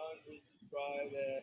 countries to try the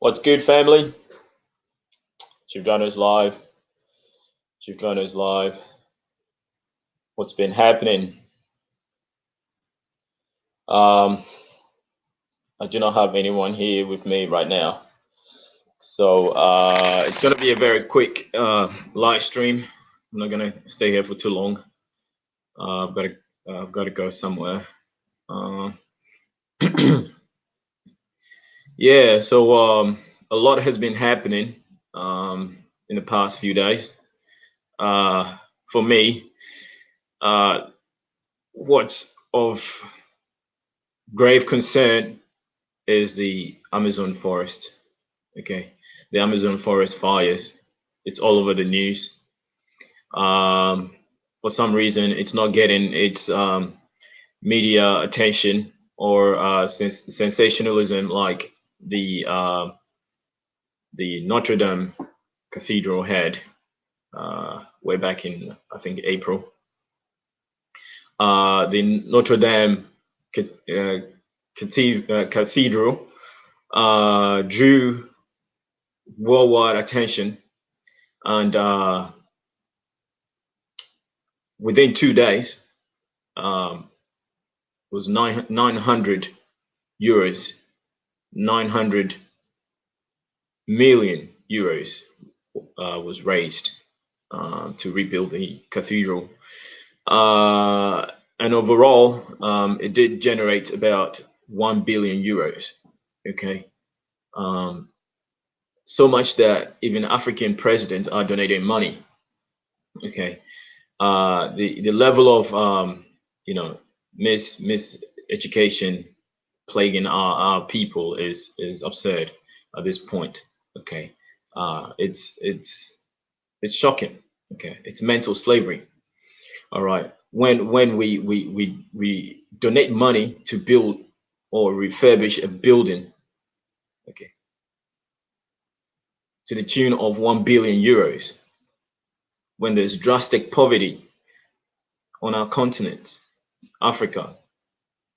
What's good, family? Chief Gunner's live. Chief Gunner's live. What's been happening? I do not have anyone here with me right now, so it's gonna be a very quick live stream. I'm not gonna stay here for too long. I've got to go somewhere. Yeah, so a lot has been happening in the past few days. For me, what's of grave concern is the Amazon forest. Okay, the Amazon forest fires. It's all over the news. For some reason, it's not getting its media attention or sensationalism like the Notre Dame Cathedral had way back in, I think, April. The Notre Dame Cathedral drew worldwide attention, and within 2 days, was 900 euros, 900 million euros was raised to rebuild the cathedral. And overall, it did generate about 1 billion euros. Okay. So much that even African presidents are donating money. Okay. The level of miseducation plaguing our people is absurd at this point. Okay. It's shocking. Okay. It's mental slavery. All right. When we donate money to build or refurbish a building, okay, to the tune of 1 billion euros, when there's drastic poverty on our continent, Africa,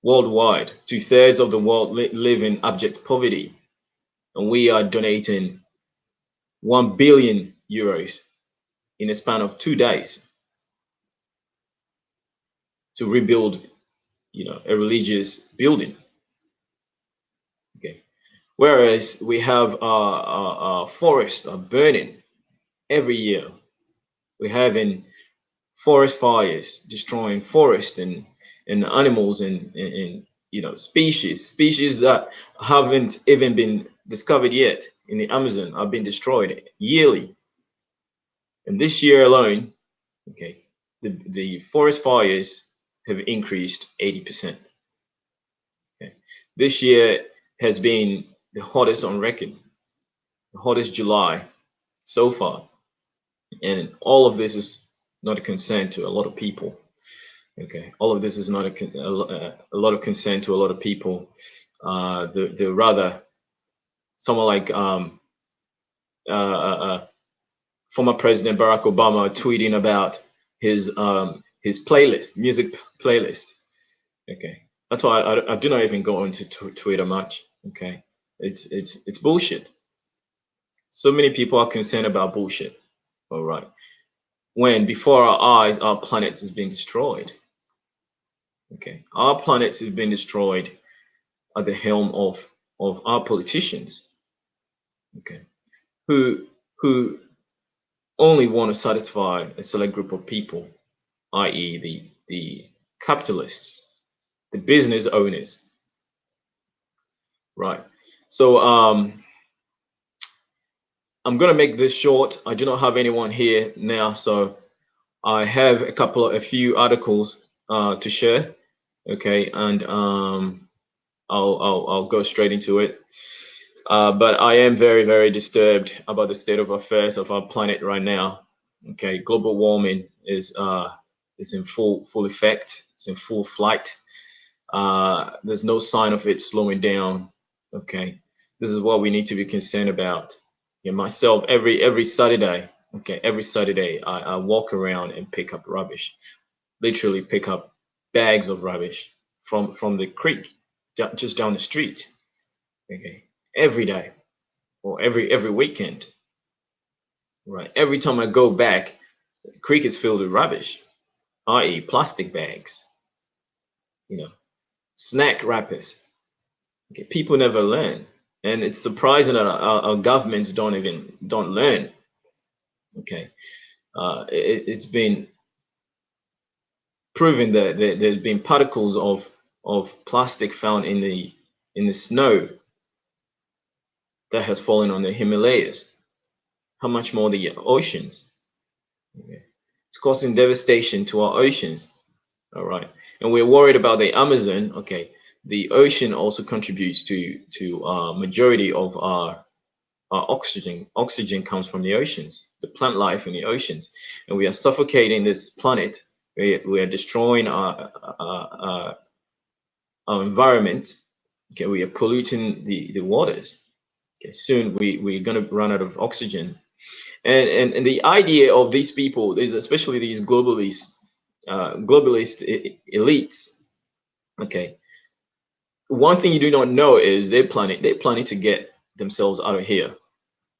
worldwide, 2/3 of the world live in abject poverty, and we are donating 1 billion euros in a span of 2 days. to rebuild, a religious building. Okay, whereas we have forests are burning every year. We're having forest fires destroying forests and animals and species that haven't even been discovered yet in the Amazon are being destroyed yearly. And this year alone, okay, the forest fires have increased 80%. Okay. This year has been the hottest on record, the hottest July so far. And all of this is not a concern to a lot of people. Okay, all of this is not a lot of concern to a lot of people. The rather someone like former President Barack Obama tweeting about his playlist, music playlist. Okay, that's why I do not even go into Twitter much. Okay, it's bullshit. So many people are concerned about bullshit. All right, when before our eyes our planet is being destroyed. Okay, our planet is being destroyed at the helm of our politicians. Okay, who only want to satisfy a select group of people, i.e., the capitalists, the business owners. Right. So I'm gonna make this short. I do not have anyone here now, so I have a few articles to share. Okay, and I'll go straight into it. But I am very, very disturbed about the state of affairs of our planet right now. Okay, global warming is in full effect. It's in full flight. There's no sign of it slowing down. Okay, this is what we need to be concerned about. Yeah, myself, every Saturday. Okay, every Saturday I walk around and pick up rubbish. Literally pick up bags of rubbish from the creek just down the street. Okay, every day or every weekend. Right. Every time I go back, the creek is filled with rubbish, i.e., plastic bags, snack wrappers. Okay, people never learn, and it's surprising that our governments don't learn. Okay, it's been proven that there's been particles of plastic found in the snow that has fallen on the Himalayas. How much more the oceans? Okay. It's causing devastation to our oceans. All right, and we're worried about the Amazon. Okay, the ocean also contributes to majority of our oxygen. Oxygen comes from the oceans, the plant life in the oceans, and we are suffocating this planet. We are destroying our environment. Okay, we are polluting the waters. Okay, soon we're going to run out of oxygen. And the idea of these people is, especially these globalist elites. Okay, one thing you do not know is they're planning to get themselves out of here.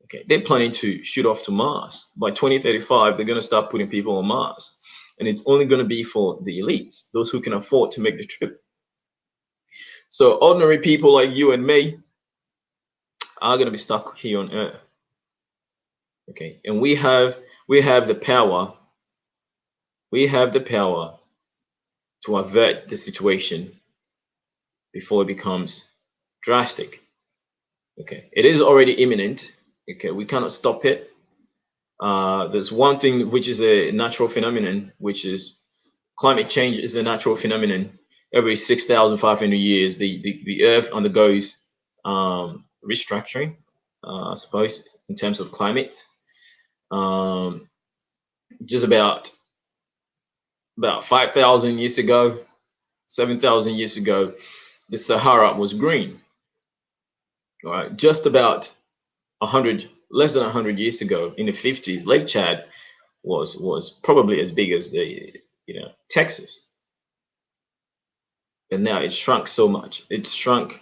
Okay, they're planning to shoot off to Mars. By 2035, they're going to start putting people on Mars, and it's only going to be for the elites, those who can afford to make the trip. So ordinary people like you and me are going to be stuck here on Earth. Okay, and we have the power. We have the power to avert the situation before it becomes drastic. Okay, it is already imminent. Okay, we cannot stop it. There's one thing which is a natural phenomenon, which is climate change is a natural phenomenon. Every 6,500 years, the Earth undergoes restructuring, I suppose, in terms of climate. Just about 5,000 years ago, 7,000 years ago, the Sahara was green. All right, just about 100, less than 100 years ago, in the 50s, Lake Chad was probably as big as Texas, and now it's shrunk so much. It's shrunk,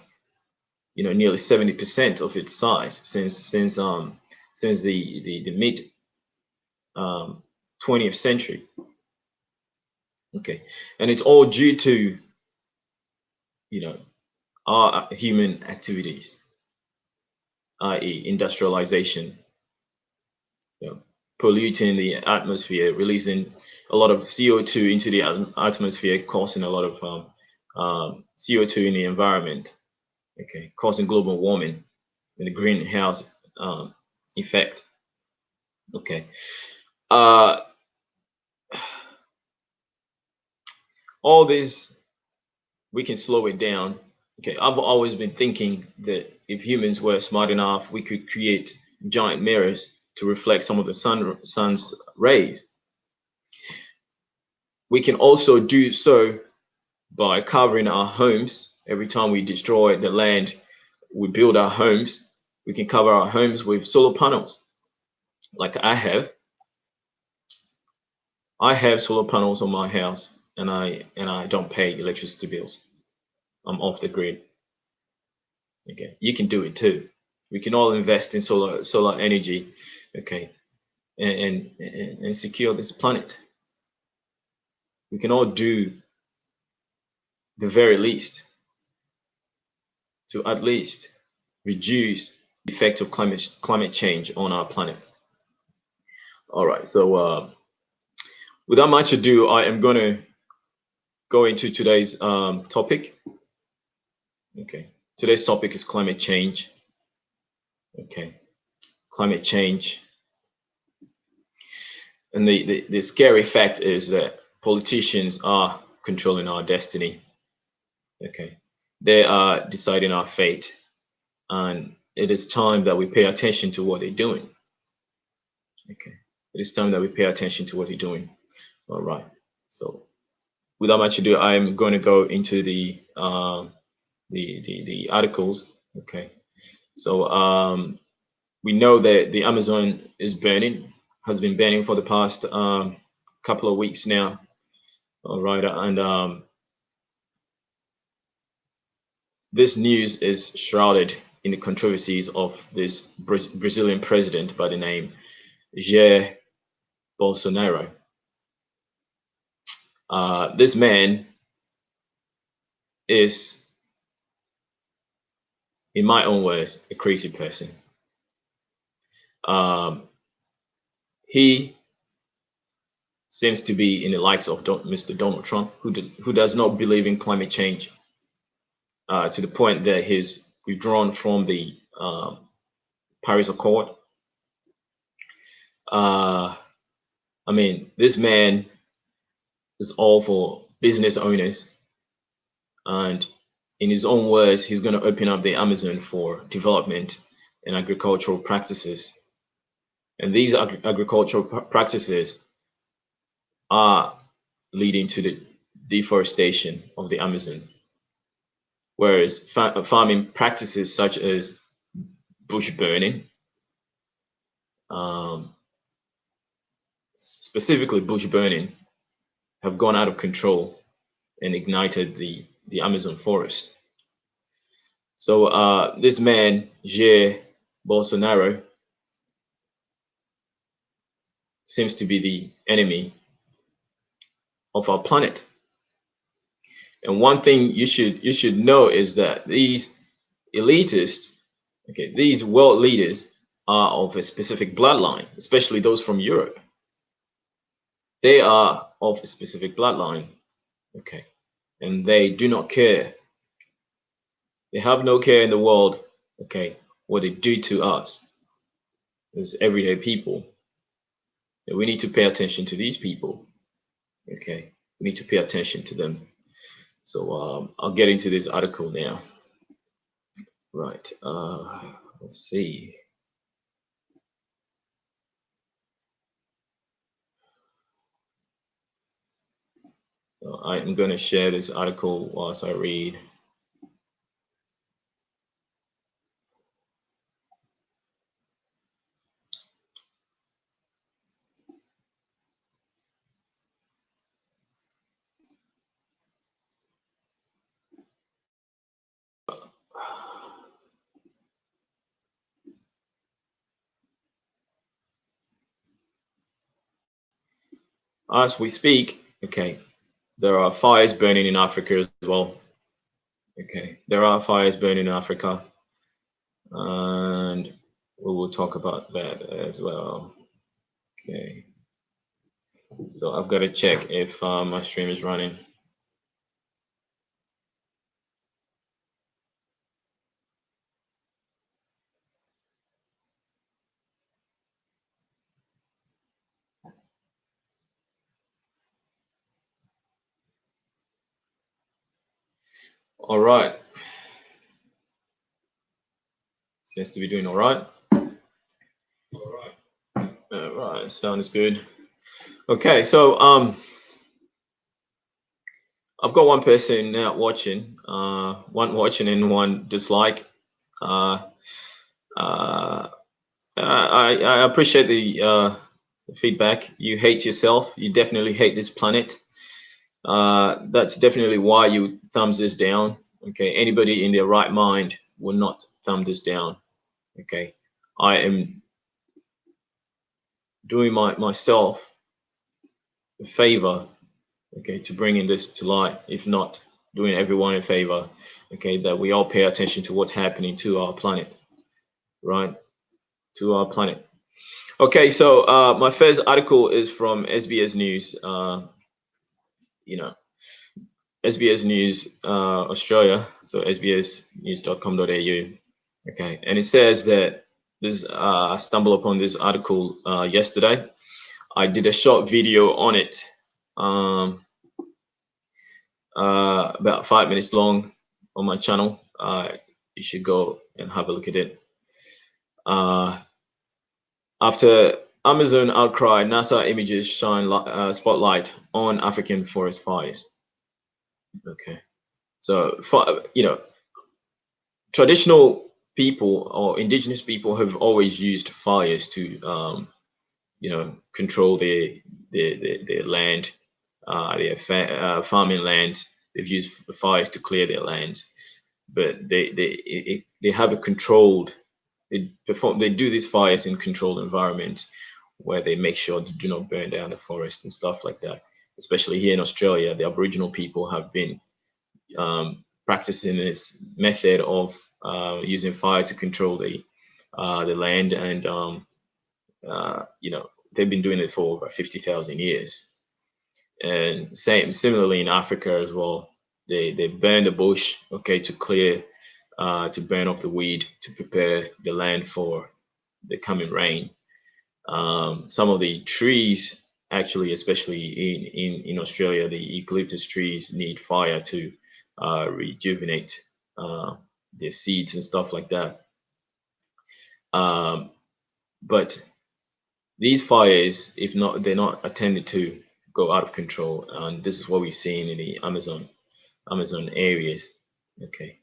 nearly 70% of its size since the mid 20th century. Okay, and it's all due to, you know, our human activities, i.e., industrialization, you know, polluting the atmosphere, releasing a lot of CO2 into the atmosphere, causing a lot of CO2 in the environment. Okay, causing global warming and the greenhouse effect. Okay, uh, all this we can slow it down. Okay, I've always been thinking that if humans were smart enough, we could create giant mirrors to reflect some of the sun's rays. We can also do so by covering our homes. Every time we destroy the land, we build our homes. We can cover our homes with solar panels, like I have. I have solar panels on my house, and I don't pay electricity bills. I'm off the grid. Okay, you can do it too. We can all invest in solar energy. Okay, and secure this planet. We can all do the very least to at least reduce the effect of climate change on our planet. All right, so without much ado, I am going to go into today's topic. Okay, today's topic is climate change. Okay, climate change. And the scary fact is that politicians are controlling our destiny. Okay, they are deciding our fate. And it is time that we pay attention to what they're doing. Okay, it is time that we pay attention to what they're doing. All right. So without much ado, I'm going to go into the articles. Okay. So we know that the Amazon is burning, has been burning for the past couple of weeks now. All right, and this news is shrouded in the controversies of this Brazilian president by the name Jair Bolsonaro. This man is, in my own words, a crazy person. Um, he seems to be in the likes of Mr. Donald Trump, who does not believe in climate change to the point that he's withdrawn from the Paris Accord. I mean, this man is all for business owners, and in his own words, he's going to open up the Amazon for development and agricultural practices. And these agricultural practices are leading to the deforestation of the Amazon. Whereas farming practices such as bush burning, um, specifically bush burning, have gone out of control and ignited the Amazon forest. So this man, Jair Bolsonaro, seems to be the enemy of our planet. And one thing you should know is that these elitists, okay, these world leaders are of a specific bloodline, especially those from Europe. They are of a specific bloodline, okay, and they do not care. They have no care in the world, okay, what they do to us as everyday people. And we need to pay attention to these people, okay. We need to pay attention to them. So I'll get into this article now. Right. Let's see. I'm going to share this article whilst I read. As we speak, okay, there are fires burning in Africa as well. Okay, there are fires burning in Africa, and we will talk about that as well. Okay, so I've got to check if my stream is running. All right, seems to be doing all right. All right, sound is good. Okay, so I've got one person now watching, one watching and one dislike. Uh, uh, I appreciate the feedback. You hate yourself. You definitely hate this planet. That's definitely why you thumbs this down. Okay, anybody in their right mind will not thumb this down. Okay, I am doing myself a favor. Okay, to bringing this to light. If not, doing everyone a favor. Okay, that we all pay attention to what's happening to our planet, right? To our planet. Okay, so my first article is from SBS News. You know, SBS News Australia, so sbsnews.com.au. Okay, and it says that this I stumbled upon this article yesterday. I did a short video on it, about 5 minutes long on my channel. You should go and have a look at it. After Amazon outcry, NASA images shine spotlight on African forest fires. Okay, so traditional people or indigenous people have always used fires to control their land, their farming lands. They've used fires to clear their lands, but they have a controlled. They do these fires in controlled environments where they make sure they do not burn down the forest and stuff like that. Especially here in Australia, the Aboriginal people have been practicing this method of using fire to control the land, and they've been doing it for over 50,000 years. And similarly in Africa as well, they burn the bush, okay, to clear, to burn off the weed to prepare the land for the coming rain. Some of the trees, actually, especially in Australia, the eucalyptus trees need fire to rejuvenate their seeds and stuff like that. But these fires, if not, they're not attended to, go out of control, and this is what we're seeing in the Amazon areas. Okay,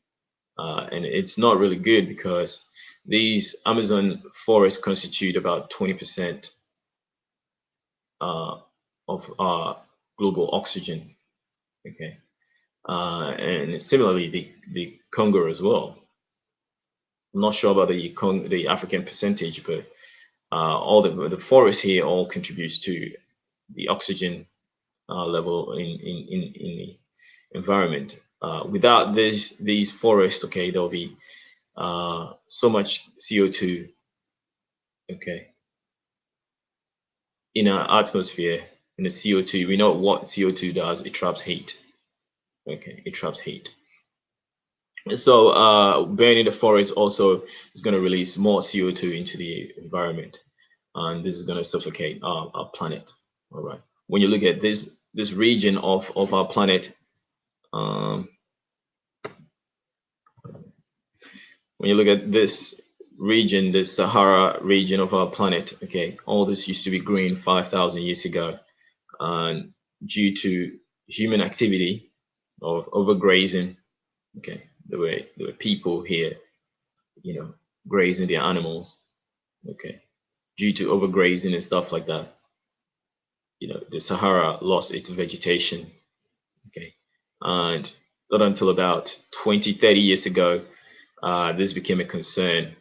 and it's not really good because these Amazon forests constitute about 20% of global oxygen. Okay, and similarly the Congo as well. I'm not sure about the African percentage, but all the forest here all contributes to the oxygen level in the environment. Without these forests, okay, there'll be so much CO2, okay, in our atmosphere. In the CO2, we know what CO2 does. It traps heat. Okay, it traps heat. So burning the forest also is going to release more CO2 into the environment, and this is going to suffocate our planet. All right. When you look at this region of our planet, when you look at this region, the Sahara region of our planet, okay, all this used to be green 5,000 years ago, and due to human activity of overgrazing, okay, there were people here, grazing their animals, okay, due to overgrazing and stuff like that. The Sahara lost its vegetation, okay, and not until about 20, 30 years ago, this became a concern.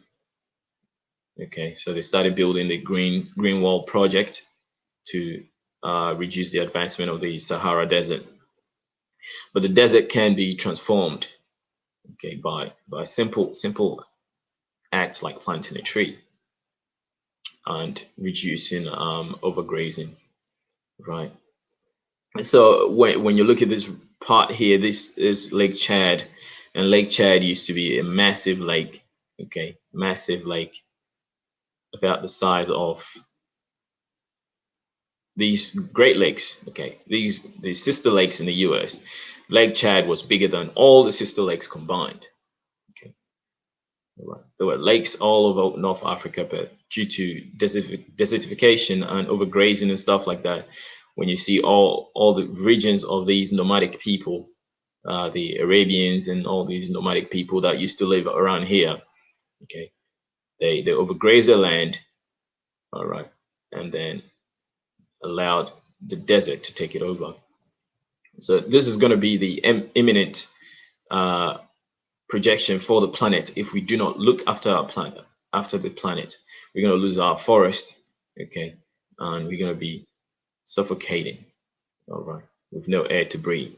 Okay, so they started building the Green Wall project to reduce the advancement of the Sahara Desert. but the desert can be transformed, okay, by simple acts like planting a tree and reducing overgrazing, right? And so when you look at this part here, this is Lake Chad, and Lake Chad used to be a massive lake, okay, massive lake, about the size of these Great Lakes, okay, these sister lakes in the US. Lake Chad was bigger than all the sister lakes combined. Okay, there were lakes all over North Africa, but due to desertification and overgrazing and stuff like that, when you see all the regions of these nomadic people, the Arabians and all these nomadic people that used to live around here, okay, they overgraze their land, all right, and then allowed the desert to take it over. So this is going to be the imminent projection for the planet. If we do not look after our planet, after the planet, we're going to lose our forest, okay, and we're going to be suffocating, all right, with no air to breathe.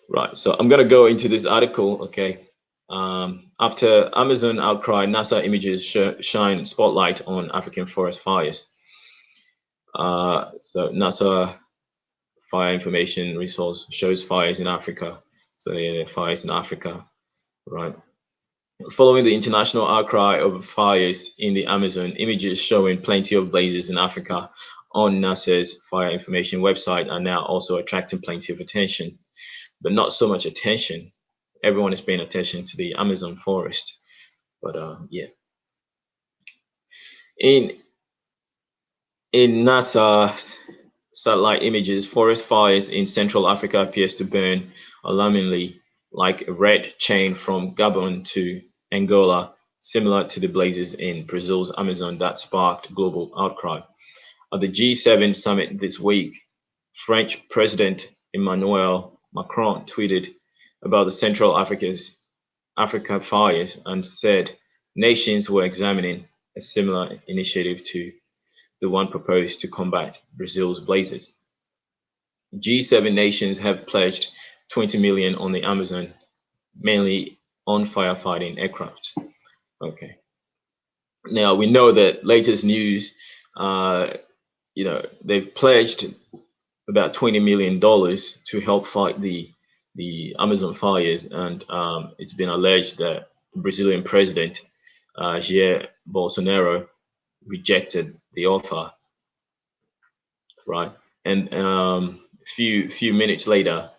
Right, so I'm going to go into this article, okay. After Amazon outcry, NASA images shine spotlight on African forest fires. So NASA fire information resource shows fires in Africa. So yeah, fires in Africa, right? Following the international outcry over fires in the Amazon, images showing plenty of blazes in Africa on NASA's fire information website are now also attracting plenty of attention, but not so much attention. Everyone is paying attention to the Amazon forest, but yeah. In NASA satellite images, forest fires in Central Africa appears to burn alarmingly like a red chain from Gabon to Angola, similar to the blazes in Brazil's Amazon that sparked global outcry. At the G7 summit this week, French President Emmanuel Macron tweeted about the Central Africa fires and said nations were examining a similar initiative to the one proposed to combat Brazil's blazes. G7 nations have pledged 20 million on the Amazon, mainly on firefighting aircraft. Okay. Now we know that latest news, they've pledged about $20 million to help fight the Amazon fires, and it's been alleged that Brazilian President Jair Bolsonaro rejected the offer, right? And few minutes later,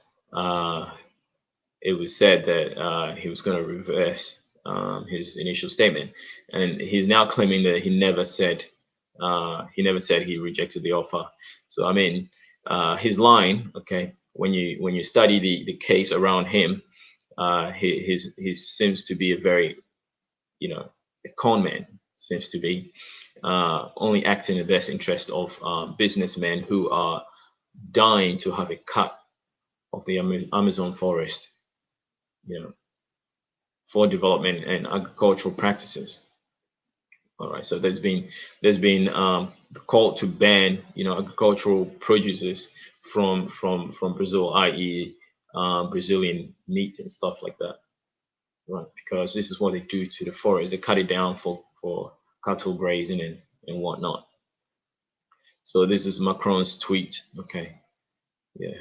it was said that he was going to reverse his initial statement, and he's now claiming that he never said he rejected the offer. So I mean, his line, okay, when you study the case around him, he seems to be a very, a con man, seems to be only acting in the best interest of businessmen who are dying to have a cut of the Amazon forest, for development and agricultural practices. All right, so there's been the call to ban agricultural produces from Brazil, i.e. Brazilian meat and stuff like that, right? Because this is what they do to the forest. They cut it down for cattle grazing and whatnot. So this is Macron's tweet. Okay, yeah.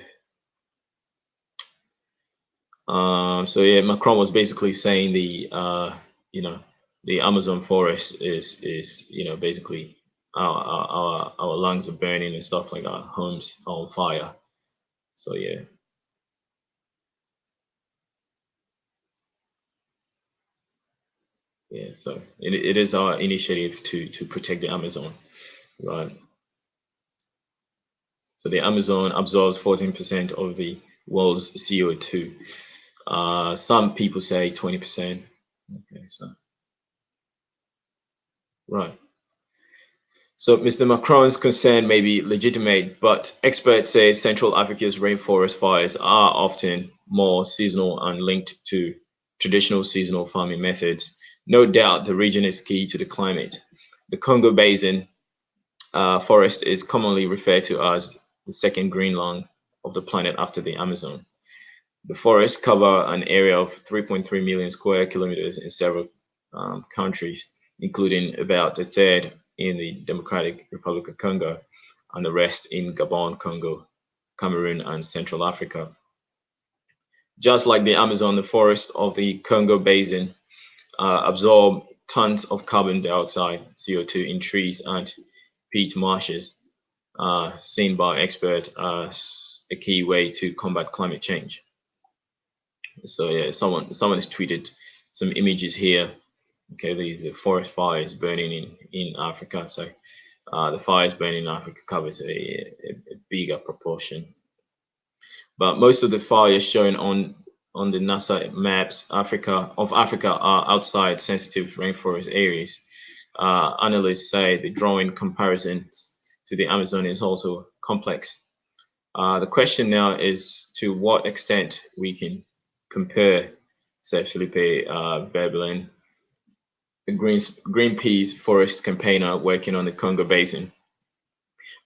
So yeah, Macron was basically saying the Amazon forest is basically our lungs are burning and stuff like our homes are on fire. So yeah. Yeah, so it is our initiative to protect the Amazon, right? So the Amazon absorbs 14% of the world's CO2. Some people say 20%. Okay, so right. So Mr. Macron's concern may be legitimate, but experts say Central Africa's rainforest fires are often more seasonal and linked to traditional seasonal farming methods. No doubt the region is key to the climate. The Congo Basin forest is commonly referred to as the second green lung of the planet after the Amazon. The forests cover an area of 3.3 million square kilometers in several countries, including about a third in the Democratic Republic of Congo and the rest in Gabon, Congo, Cameroon, and Central Africa. Just like the Amazon, the forests of the Congo Basin absorb tons of carbon dioxide, CO2, in trees and peat marshes, seen by experts as a key way to combat climate change. So yeah, someone has tweeted some images here. Okay, these are forest fires burning in Africa. So the fires burning in Africa covers a bigger proportion. But most of the fires shown on the NASA maps of Africa are outside sensitive rainforest areas. Analysts say the drawing comparisons to the Amazon is also complex. The question now is to what extent we can compare, said Felipe Bebelin, a Greenpeace forest campaigner working on the Congo Basin.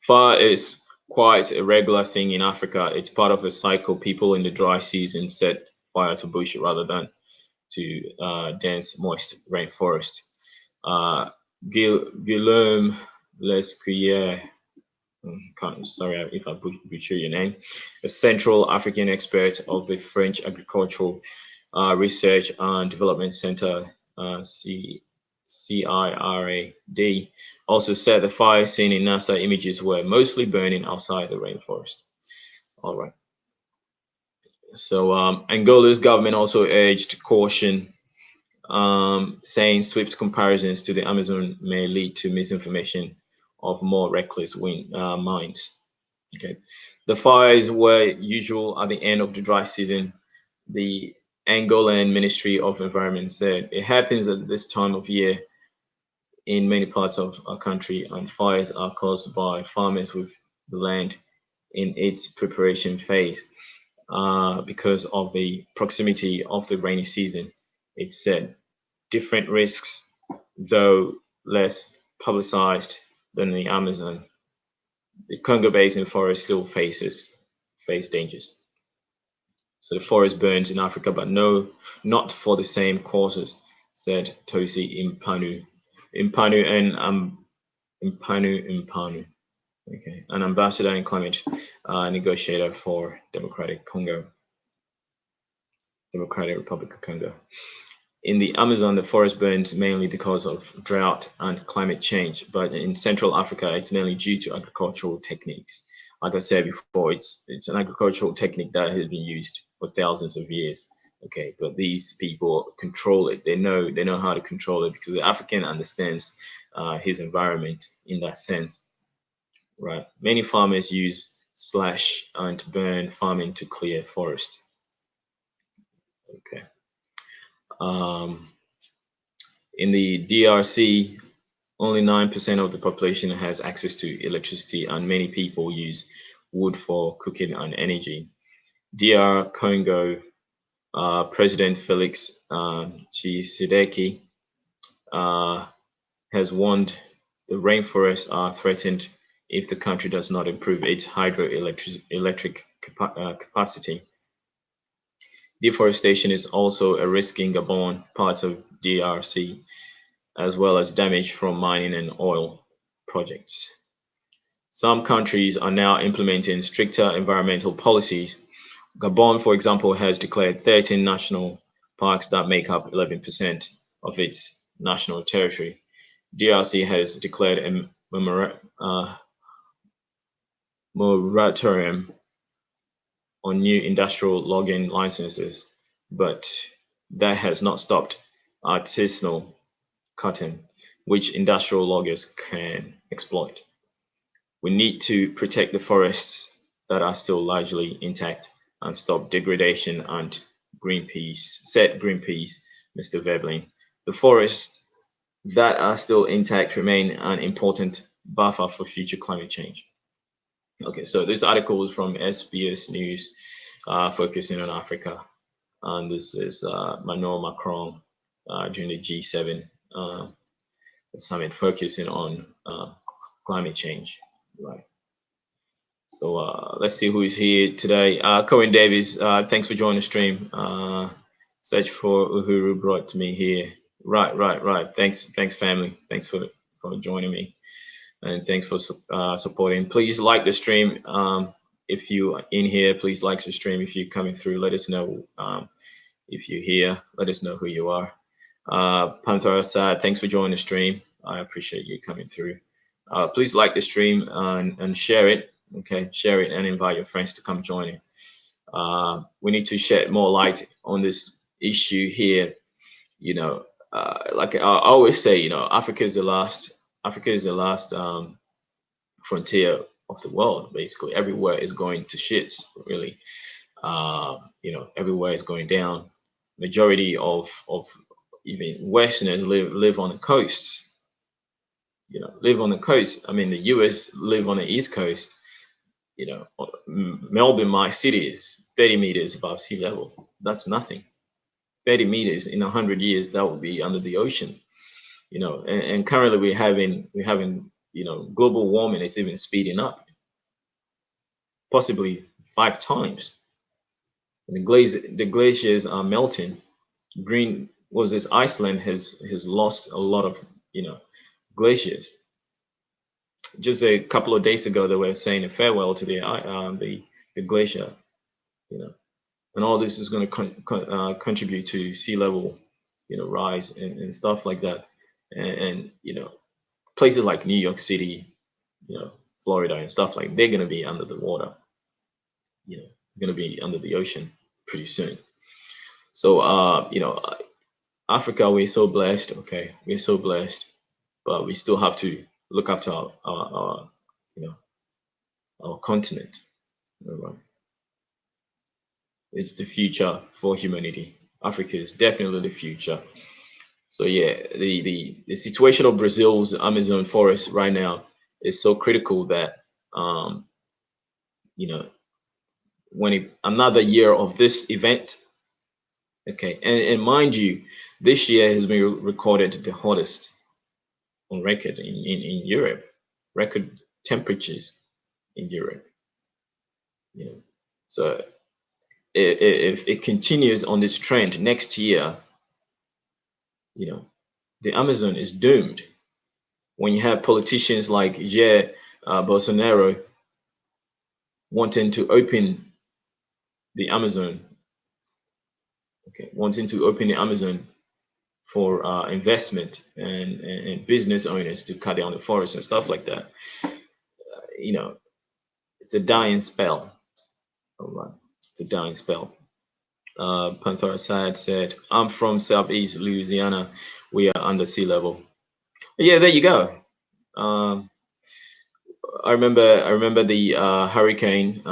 Fire is quite a regular thing in Africa. It's part of a cycle. People in the dry season set fire to bush rather than to dense, moist rainforest. Guillaume Lescuyer, sorry if I butcher your name, a Central African expert of the French Agricultural Research and Development Center, CIRAD, also said the fires seen in NASA images were mostly burning outside the rainforest. All right. So Angola's government also urged caution, saying swift comparisons to the Amazon may lead to misinformation of more reckless minds. Okay, the fires were usual at the end of the dry season. The Angolan Ministry of Environment said it happens at this time of year in many parts of our country, and fires are caused by farmers with the land in its preparation phase because of the proximity of the rainy season. It said different risks, though less publicized than the Amazon. The Congo Basin forest still face dangers. So the forest burns in Africa, but no, not for the same causes, said Tosi Impanu. Impanu, okay, an ambassador and climate negotiator for Democratic Republic of Congo. In the Amazon, the forest burns mainly because of drought and climate change, but in Central Africa, it's mainly due to agricultural techniques. Like I said before, it's an agricultural technique that has been used for thousands of years. Okay, but these people control it. They know how to control it because the African understands his environment in that sense, right? Many farmers use slash and burn farming to clear forest. Okay. In the DRC, only 9% of the population has access to electricity, and many people use wood for cooking and energy. DR Congo President Felix Tshisekedi has warned the rainforests are threatened if the country does not improve its hydroelectric capacity. Deforestation is also a risk in Gabon, parts of DRC, as well as damage from mining and oil projects. Some countries are now implementing stricter environmental policies. Gabon, for example, has declared 13 national parks that make up 11% of its national territory. DRC has declared a moratorium on new industrial logging licenses, but that has not stopped artisanal cotton, which industrial loggers can exploit. We need to protect the forests that are still largely intact and stop degradation and said Greenpeace, Mr. Veblen. The forests that are still intact remain an important buffer for future climate change. Okay, so this article is from SBS News, focusing on Africa, and this is Emmanuel Macron during the G7 summit, focusing on climate change. Right. So let's see who is here today. Cohen Davis, thanks for joining the stream. Search for Uhuru brought me here. Right. Thanks, family. Thanks for joining me, and thanks for supporting. Please like the stream. If you are in here, please like the stream. If you're coming through, let us know. If you're here, let us know who you are. Panther Asad, thanks for joining the stream. I appreciate you coming through. Please like the stream and share it. Okay, share it and invite your friends to come join it. We need to shed more light on this issue here. You know, like I always say, Africa is the last. Africa is the last frontier of the world. Basically, everywhere is going to shits. Really, everywhere is going down. Majority of even Westerners live on the coasts. Live on the coast. I mean, the US live on the East Coast. Melbourne, my city, is 30 meters above sea level. That's nothing. 30 meters in 100 years, that will be under the ocean. And currently we're having global warming is even speeding up, possibly 5 times. And the glaciers are melting. Green was this Iceland has lost a lot of glaciers. Just a couple of days ago, they were saying a farewell to the glacier, and all this is going to contribute to sea level, rise and stuff like that, and places like New York City, Florida and stuff like they're going to be under the water, going to be under the ocean pretty soon. So Africa, we're so blessed. Okay, we're so blessed, but we still have to look after our our continent. All right. It's the future for humanity. Africa is definitely the future. So yeah, the situation of Brazil's Amazon forest right now is so critical that you know when another year of this event, okay, and mind you, this year has been recorded the hottest on record in Europe, record temperatures in Europe. So if it continues on this trend next year, the Amazon is doomed. When you have politicians like Jair Bolsonaro wanting to open the Amazon, okay, wanting to open the Amazon for investment and business owners to cut down the forest and stuff like that, it's a dying spell. All right, it's a dying spell. Panther Asad said, "I'm from Southeast Louisiana. We are under sea level." Yeah, there you go. I remember the Hurricane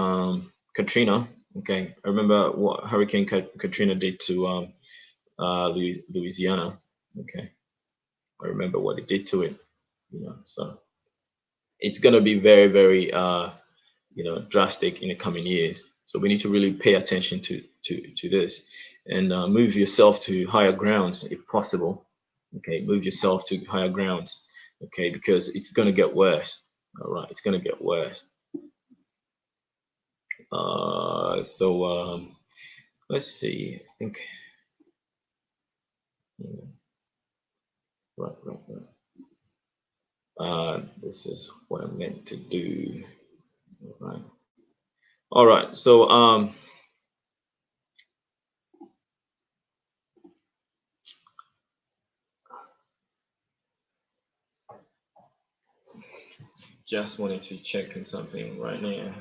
Katrina. Okay, I remember what Hurricane Katrina did to Louisiana. Okay, I remember what it did to it. So it's gonna be very, very drastic in the coming years. So we need to really pay attention to this and move yourself to higher grounds if possible. Okay, move yourself to higher grounds. Okay, because it's gonna get worse. All right, it's gonna get worse. So let's see. I think right. This is what I meant to do. All right. So just wanted to check on something right now.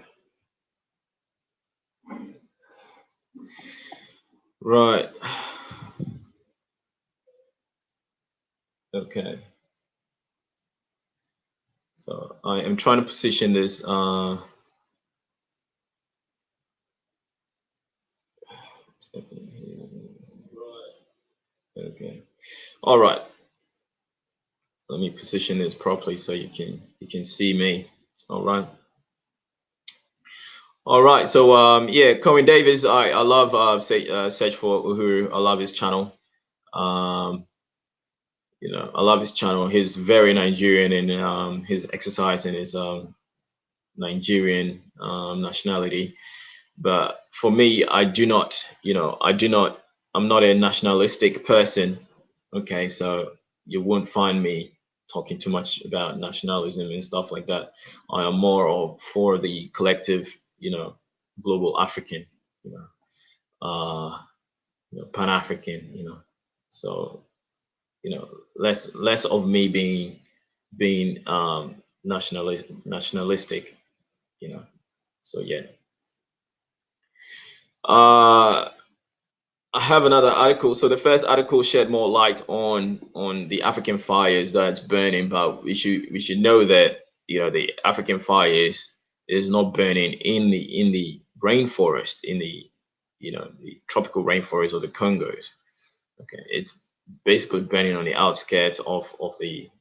Right. Okay. So I am trying to position this. Okay. All right. Let me position this properly so you can see me. All right. All right. So yeah, Cohen Davis. I love search for Uhuru. I love his channel. I love his channel. He's very Nigerian in his exercise and his Nigerian nationality. But for me, I do not, I'm not a nationalistic person. Okay, so you won't find me talking too much about nationalism and stuff like that. I am more of for the collective, global African, you know, Pan-African, So, less of me being nationalistic, you know. So yeah. Uh I have another article. So the first article shed more light on the African fires that's burning, but we should know that the African fires is not burning in the rainforest, in the tropical rainforest of the Congos. Okay, it's basically burning on the outskirts of the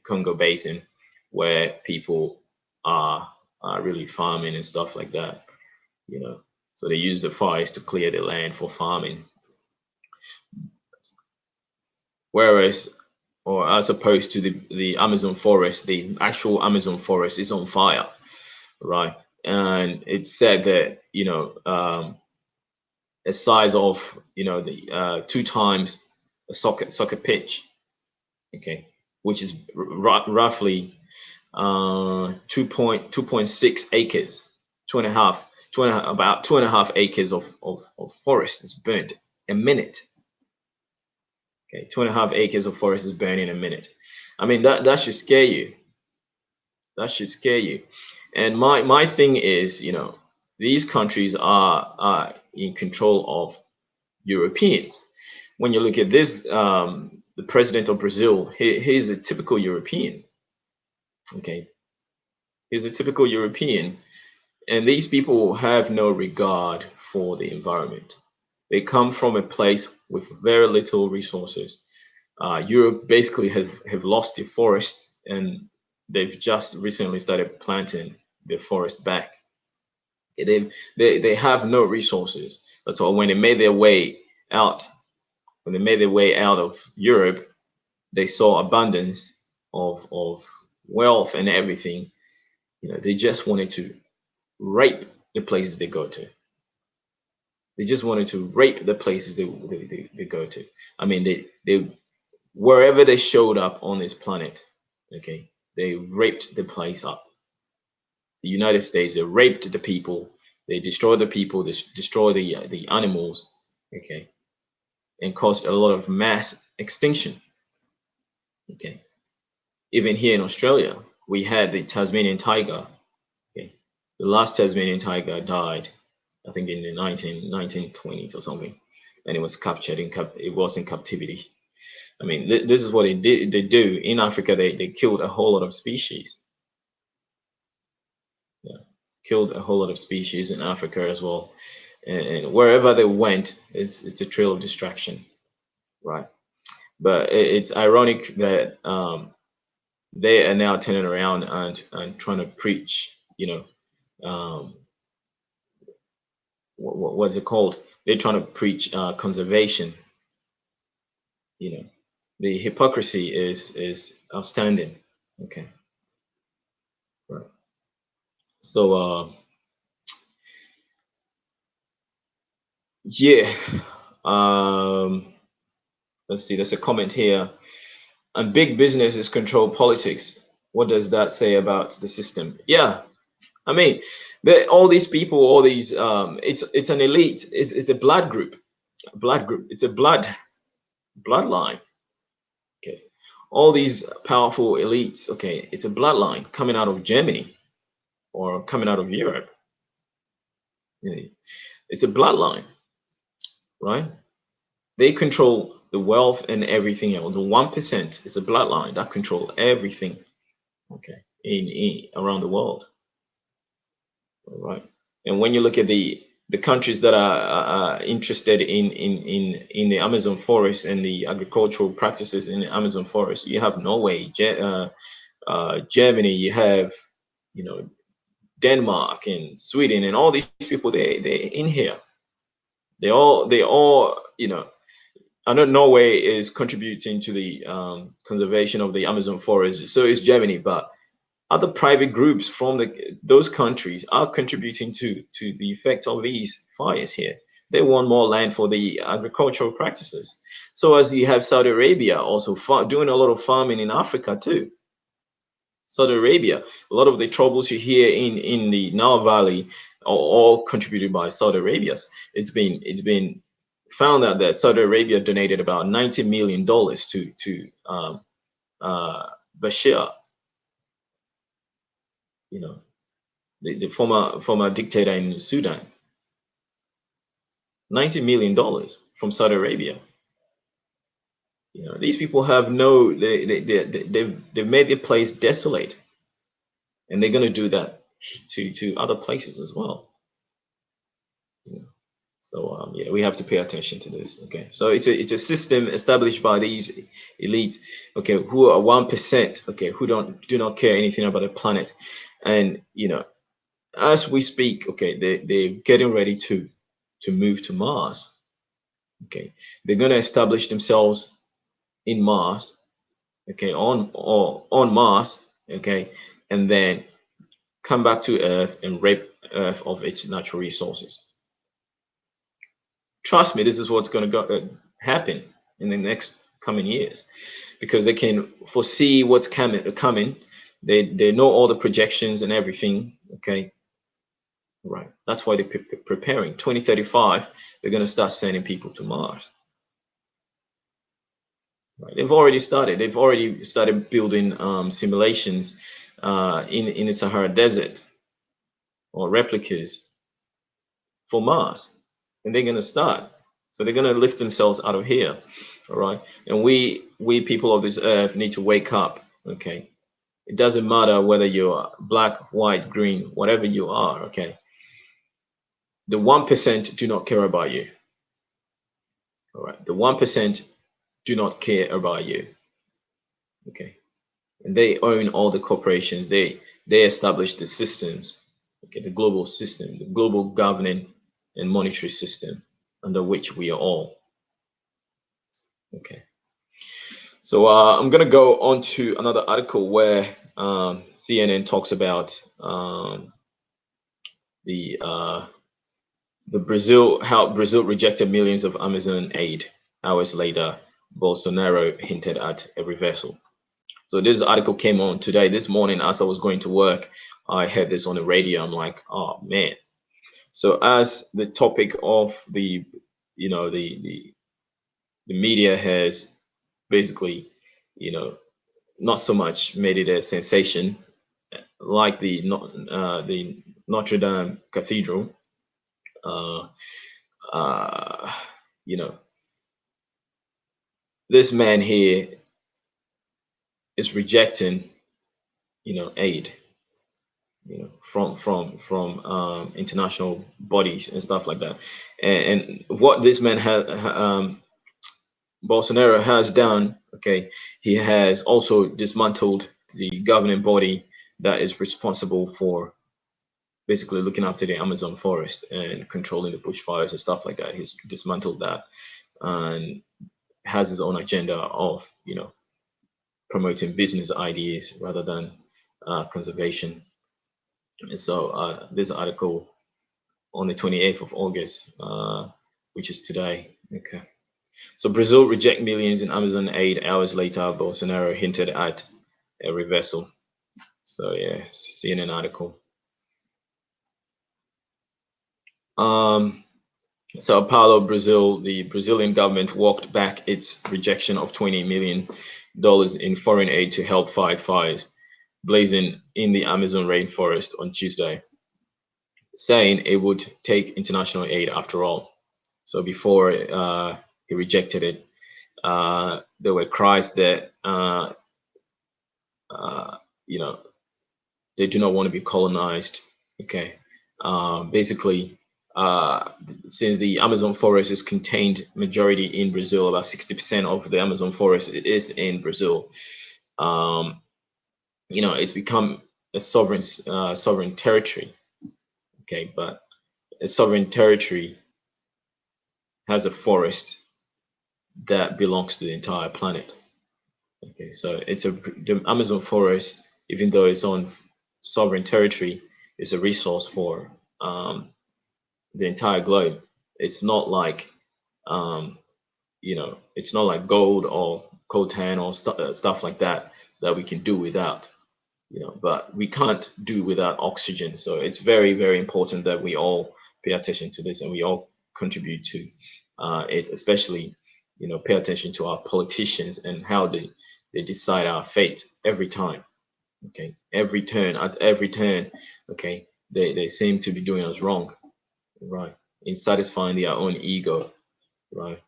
Congo Basin, where people are really farming and stuff like that. You know, so they use the fires to clear the land for farming. Whereas, or as opposed to the Amazon forest, the actual Amazon forest is on fire, right? And it's said that a size of the two times a soccer pitch, okay, which is roughly 2.6 acres, about 2.5 acres of forest is burned a minute. Okay, 2.5 acres of forest is burned in a minute. I mean, that should scare you. That should scare you. And my thing is, these countries are in control of Europeans. When you look at this, the president of Brazil, he's a typical European. Okay, he's a typical European, and these people have no regard for the environment. They come from a place with very little resources. Europe basically have lost the forests, and they've just recently started planting the forest back. They have no resources. That's all. When they made their way out, when they made their way out of Europe, they saw abundance of wealth and everything. They just wanted to rape the places they go to. They just wanted to rape the places they go to. I mean, they wherever they showed up on this planet, okay, they raped the place up. The United States, they raped the people, they destroyed the people, they destroyed the animals, okay, and caused a lot of mass extinction. Okay, even here in Australia, we had the Tasmanian tiger. Okay, the last Tasmanian tiger died, I think, in the 1920s or something, and it was captured it was in captivity. I mean, this is what they do in Africa. They killed a whole lot of species. Yeah, killed a whole lot of species in Africa as well, and wherever they went, it's a trail of destruction, right? But it's ironic that they are now turning around and trying to preach, what's it called? They're trying to preach conservation. You know, the hypocrisy is outstanding. Okay, right. So yeah, um, let's see. There's a comment here. And big businesses control politics. What does that say about the system? Yeah, I mean, all these people, all these, it's an elite. It's a blood group, blood group. It's a bloodline. Okay, all these powerful elites. Okay, it's a bloodline coming out of Germany or coming out of Europe. You know, it's a bloodline, right? They control the wealth and everything else. The 1% is a bloodline that control everything. Okay, in around the world. All right. And when you look at the countries that are interested in the Amazon forest and the agricultural practices in the Amazon forest, you have Norway, Germany, you have you know Denmark and Sweden and all these people. They in here. They all I know Norway is contributing to the conservation of the Amazon forest. So is Germany, but other private groups from those countries are contributing to the effects of these fires here. They want more land for the agricultural practices. So as you have Saudi Arabia also doing a lot of farming in Africa too. Saudi Arabia, a lot of the troubles you hear in the Nile Valley are all contributed by Saudi Arabia. It's been found out that Saudi Arabia donated about $90 million to Bashir, you know, the former dictator in Sudan. $90 million from Saudi Arabia. These people have no, they've made the place desolate, and they're going to do that to other places as well. So yeah, we have to pay attention to this. Okay, so it's a system established by these elites. Okay, who are 1%. Okay, who do not care anything about the planet, and as we speak, okay, they're getting ready to move to Mars. Okay, they're going to establish themselves in Mars, okay, on Mars, okay, and then come back to Earth and rape Earth of its natural resources. Trust me, this is what's going to happen in the next coming years, because they can foresee what's coming. They know all the projections and everything. Okay, right. That's why they're preparing. 2035, they're going to start sending people to Mars. Right. They've already started. They've already started building simulations in the Sahara Desert, or replicas for Mars, and they're going to start. So they're going to lift themselves out of here, all right? And we people of this earth need to wake up, okay? It doesn't matter whether you're black, white, green, whatever you are, okay? The 1% do not care about you, all right? The 1% do not care about you, okay? And they own all the corporations. They establish the systems, okay? The global system, the global governing and monetary system under which we are all. Okay. So I'm going to go on to another article where CNN talks about how Brazil rejected millions of Amazon aid. Hours later, Bolsonaro hinted at a reversal. So this article came on today, this morning, as I was going to work. I heard this on the radio. I'm like, oh man. So as the topic of the media has basically, not so much made it a sensation like the Notre Dame Cathedral. This man here is rejecting, aid, from international bodies and stuff like that. And what this man Bolsonaro has done, okay, he has also dismantled the governing body that is responsible for basically looking after the Amazon forest and controlling the bushfires and stuff like that. He's dismantled that and has his own agenda of, promoting business ideas rather than conservation. And so this article on the 28th of August, which is today, okay. So Brazil reject millions in Amazon aid. Hours later, Bolsonaro hinted at a reversal. So yeah, CNN article. Sao Paulo, Brazil. The Brazilian government walked back its rejection of $20 million in foreign aid to help fight fires blazing in the Amazon rainforest on Tuesday, saying it would take international aid after all. So before he rejected it, there were cries that they do not want to be colonized. Okay, basically, since the Amazon forest is contained majority in Brazil, about 60% of the Amazon forest is in Brazil. It's become a sovereign territory. Okay, but a sovereign territory has a forest that belongs to the entire planet. Okay, so the Amazon forest even though it's on sovereign territory, is a resource for the entire globe. It's not like um, it's not like gold or coltan or stuff like that that we can do without. But we can't do without oxygen. So it's very, very important that we all pay attention to this and we all contribute to it, especially, pay attention to our politicians and how they decide our fate every time. Okay. At every turn, okay, they seem to be doing us wrong, right? In satisfying their own ego, right?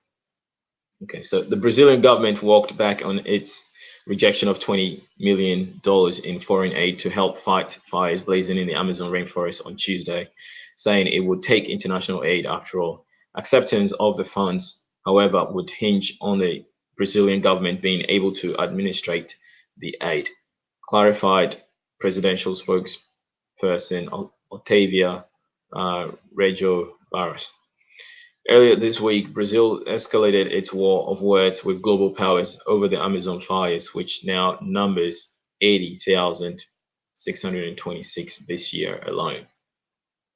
Okay, so the Brazilian government walked back on its rejection of $20 million in foreign aid to help fight fires blazing in the Amazon rainforest on Tuesday, saying it would take international aid after all. Acceptance of the funds, however, would hinge on the Brazilian government being able to administrate the aid, clarified presidential spokesperson Otavia Reggio Barros. Earlier this week, Brazil escalated its war of words with global powers over the Amazon fires, which now numbers 80,626 this year alone.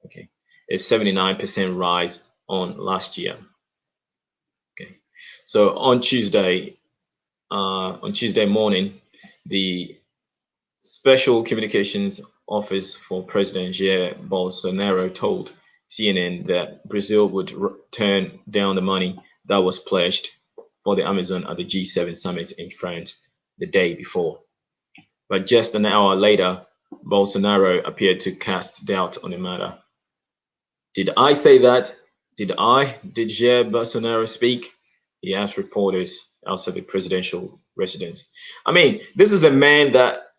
Okay, a 79% rise on last year. Okay, so on Tuesday morning, the Special Communications Office for President Jair Bolsonaro told CNN that Brazil would turn down the money that was pledged for the Amazon at the G7 summit in France the day before. But just an hour later, Bolsonaro appeared to cast doubt on the matter. Did I say that? Did Jair Bolsonaro speak? He asked reporters outside the presidential residence. I mean, this is a man that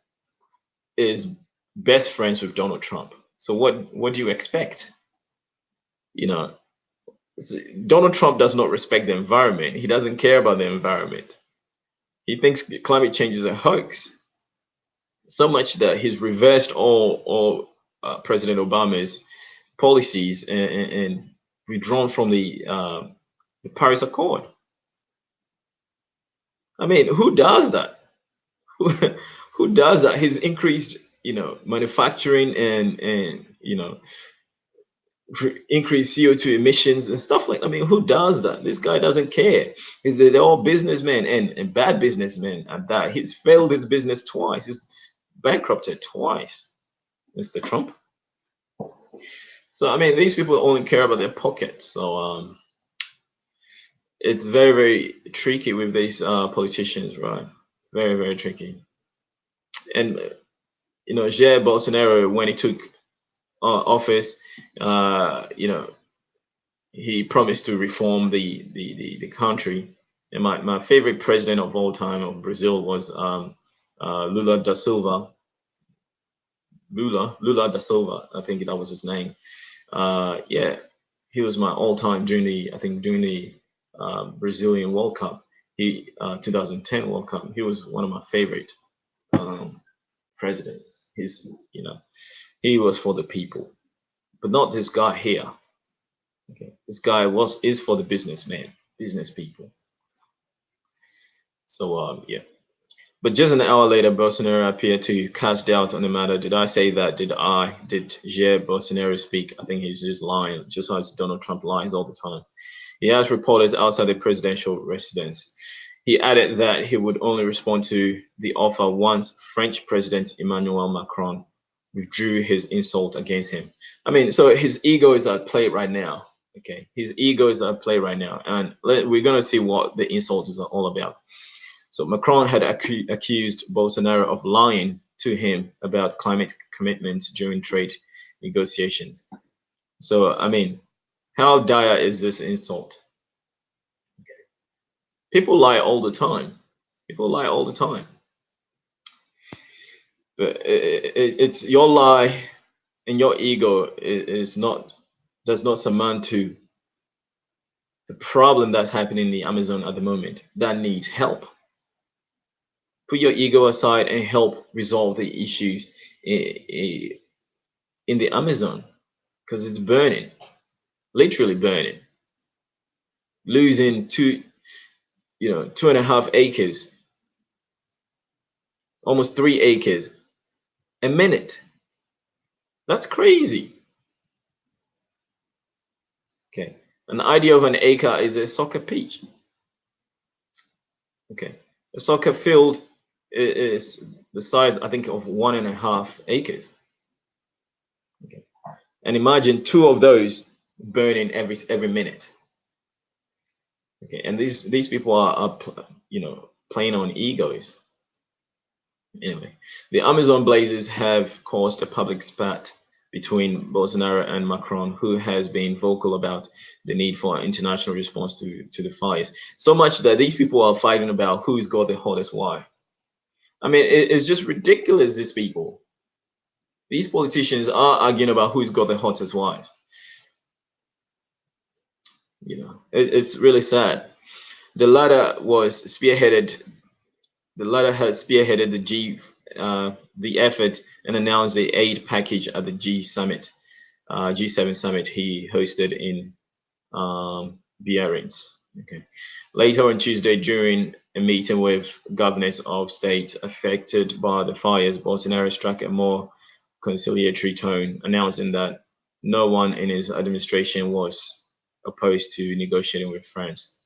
is best friends with Donald Trump. So what do you expect? You know, Donald Trump does not respect the environment. He doesn't care about the environment. He thinks climate change is a hoax. So much that he's reversed all President Obama's policies and withdrawn from the Paris Accord. I mean, who does that? Who, who does that? He's increased, manufacturing and increase CO2 emissions and stuff like. I mean, who does that? This guy doesn't care. They're all businessmen and bad businessmen at that. He's failed his business twice. He's bankrupted twice, Mr. Trump. So I mean, these people only care about their pocket. So it's very, very tricky with these politicians, right? Very, very tricky. And Jair Bolsonaro, when he took office, he promised to reform the country. And my favorite president of all time of Brazil was Lula da Silva. Lula da Silva, I think that was his name. Yeah, he was my all-time during the Brazilian World Cup. 2010 World Cup. He was one of my favorite presidents. He was for the people, but not this guy here. Okay, this guy is for the business people. So yeah. But just an hour later, Bolsonaro appeared to cast doubt on the matter. Did I say that? Did Jair Bolsonaro speak? I think he's just lying, just as Donald Trump lies all the time. He asked reporters outside the presidential residence. He added that he would only respond to the offer once French President Emmanuel Macron withdrew his insult against him. I mean, so his ego is at play right now. Okay, his ego is at play right now, and we're gonna see what the insult is all about. So Macron had accused Bolsonaro of lying to him about climate commitments during trade negotiations. So I mean, how dire is this insult? People lie all the time. People lie all the time. But it's your lie and your ego does not surmount to the problem that's happening in the Amazon at the moment that needs help. Put your ego aside and help resolve the issues in the Amazon, because it's burning, literally burning, losing 2.5 acres, almost 3 acres A minute. That's crazy. Okay. An idea of an acre is a soccer pitch. Okay. A soccer field is the size, I think, of 1.5 acres. Okay. And imagine two of those burning every minute. Okay. And these people are playing on egos. Anyway, the Amazon blazes have caused a public spat between Bolsonaro and Macron, who has been vocal about the need for an international response to the fires. So much that these people are fighting about who's got the hottest wife. I mean, it's just ridiculous, these people. These politicians are arguing about who's got the hottest wife. It's really sad. The latter was spearheaded The latter had spearheaded the effort and announced the aid package at the G7 summit he hosted in Biarritz. Okay. Later on Tuesday, during a meeting with governors of states affected by the fires, Bolsonaro struck a more conciliatory tone, announcing that no one in his administration was opposed to negotiating with France.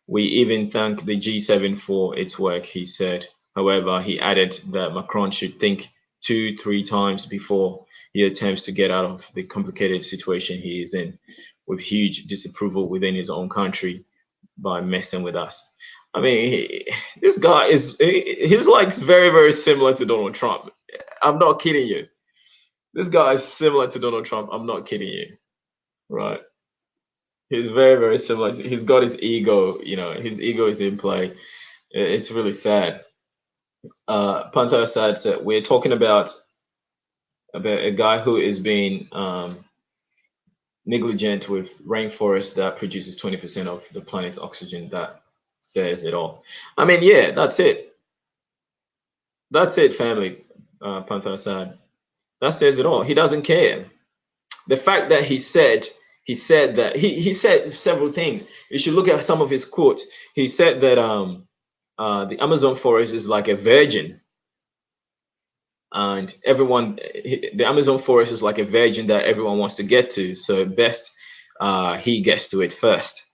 We even thank the G7 for its work, he said. However, he added that Macron should think 2-3 times before he attempts to get out of the complicated situation he is in, with huge disapproval within his own country by messing with us. I mean, this guy he's like very, very similar to Donald Trump. I'm not kidding you. This guy is similar to Donald Trump. I'm not kidding you. Right. He's very, very similar. He's got his ego, his ego is in play. It's really sad. Panther said, so we're talking about a guy who is being negligent with rainforest that produces 20% of the planet's oxygen. That says it all. I mean, yeah, that's it. That's it, family. Panther said, that says it all. He doesn't care. The fact that he said that he said several things. You should look at some of his quotes. He said that the Amazon forest is like a virgin, and the Amazon forest is like a virgin that everyone wants to get to. So best he gets to it first.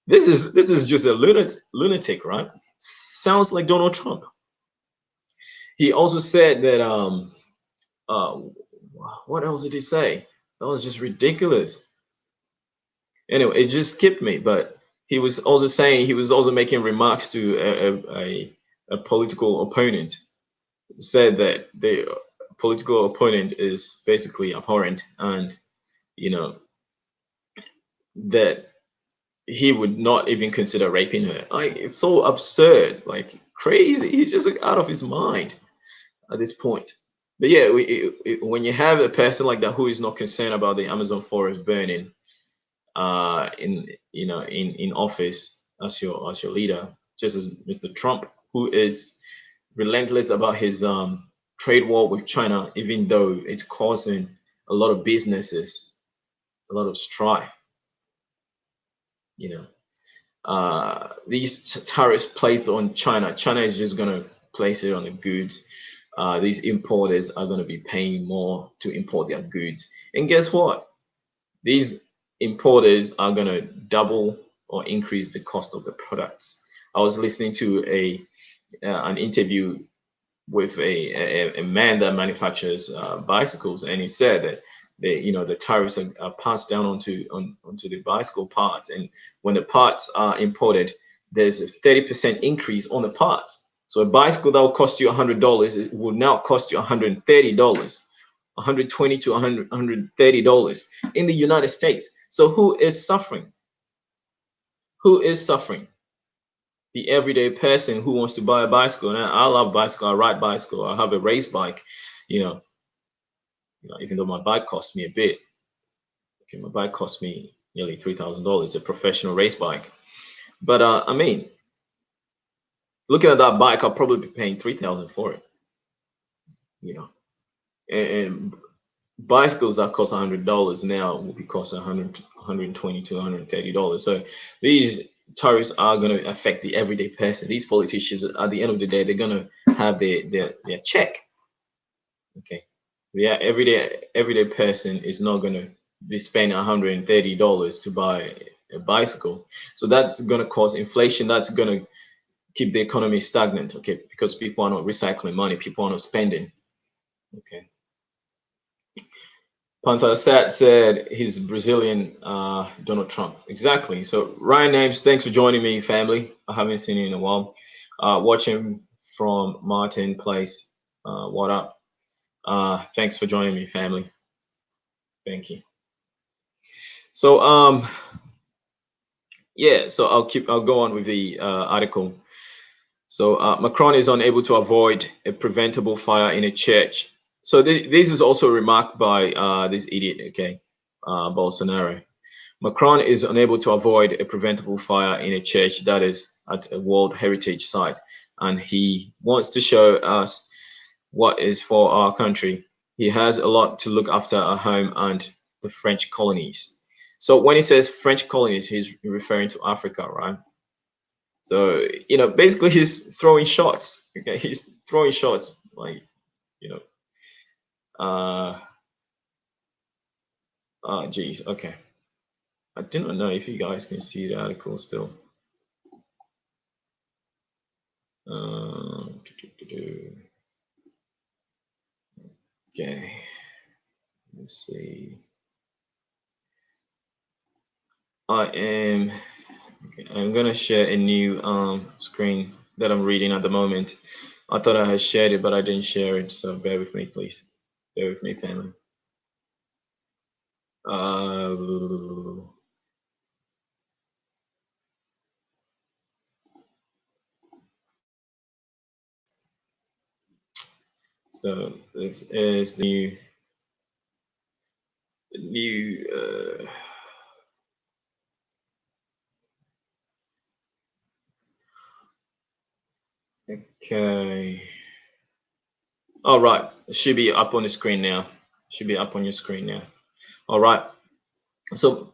This is just a lunatic, right? Sounds like Donald Trump. He also said that what else did he say? That was just ridiculous. Anyway, it just skipped me, but he was also making remarks to a political opponent. Said that the political opponent is basically abhorrent, and that he would not even consider raping her. Like, it's so absurd, like crazy. He's just like out of his mind at this point. But yeah, when you have a person like that who is not concerned about the Amazon forest burning, in office as your leader, just as Mr. Trump, who is relentless about his trade war with China, even though it's causing a lot of businesses a lot of strife. These tariffs placed on China is just going to place it on the goods. These importers are going to be paying more to import their goods, and guess what? These importers are going to double or increase the cost of the products. I was listening to an interview with a man that manufactures bicycles, and he said that the tariffs are passed down onto the bicycle parts, and when the parts are imported, there's a 30% increase on the parts. So a bicycle that will cost you $100, it will now cost you $130, $120 to $130 in the United States. So who is suffering? Who is suffering? The everyday person who wants to buy a bicycle. And I love bicycle. I ride bicycle. I have a race bike. Even though my bike costs me a bit. Okay, my bike costs me nearly $3,000. A professional race bike. But I mean, looking at that bike, I'll probably be paying $3,000 for it. And bicycles that cost $100 now will be costing $120 to $130. So these tariffs are going to affect the everyday person. These politicians, at the end of the day, they're going to have their check. Okay. Yeah, everyday person is not gonna be spending $130 to buy a bicycle. So that's gonna cause inflation. That's gonna keep the economy stagnant. Okay, because people are not recycling money. People are not spending. Okay. Panther said he's Brazilian Donald Trump. Exactly. So Ryan Names, thanks for joining me, family. I haven't seen you in a while. Watching from Martin Place. What up? Thanks for joining me, family. Thank you. So yeah, so I'll go on with the article. So Macron is unable to avoid a preventable fire in a church. So this is also remarked by this idiot, okay, Bolsonaro. Macron is unable to avoid a preventable fire in a church that is at a World Heritage Site, and he wants to show us what is for our country. He has a lot to look after at home and the French colonies. So when he says French colonies, he's referring to Africa, right? So, basically he's throwing shots. Okay, he's throwing shots like, you know, uh, geez, okay. I do not know if you guys can see the article still. Um, okay, let's see. I'm gonna share a new screen that I'm reading at the moment. I thought I had shared it, but I didn't share it, so bear with me, please. Bear with me, family. Uh, so this is the new. Okay. All right. It should be up on the screen now. Should be up on your screen now. All right. So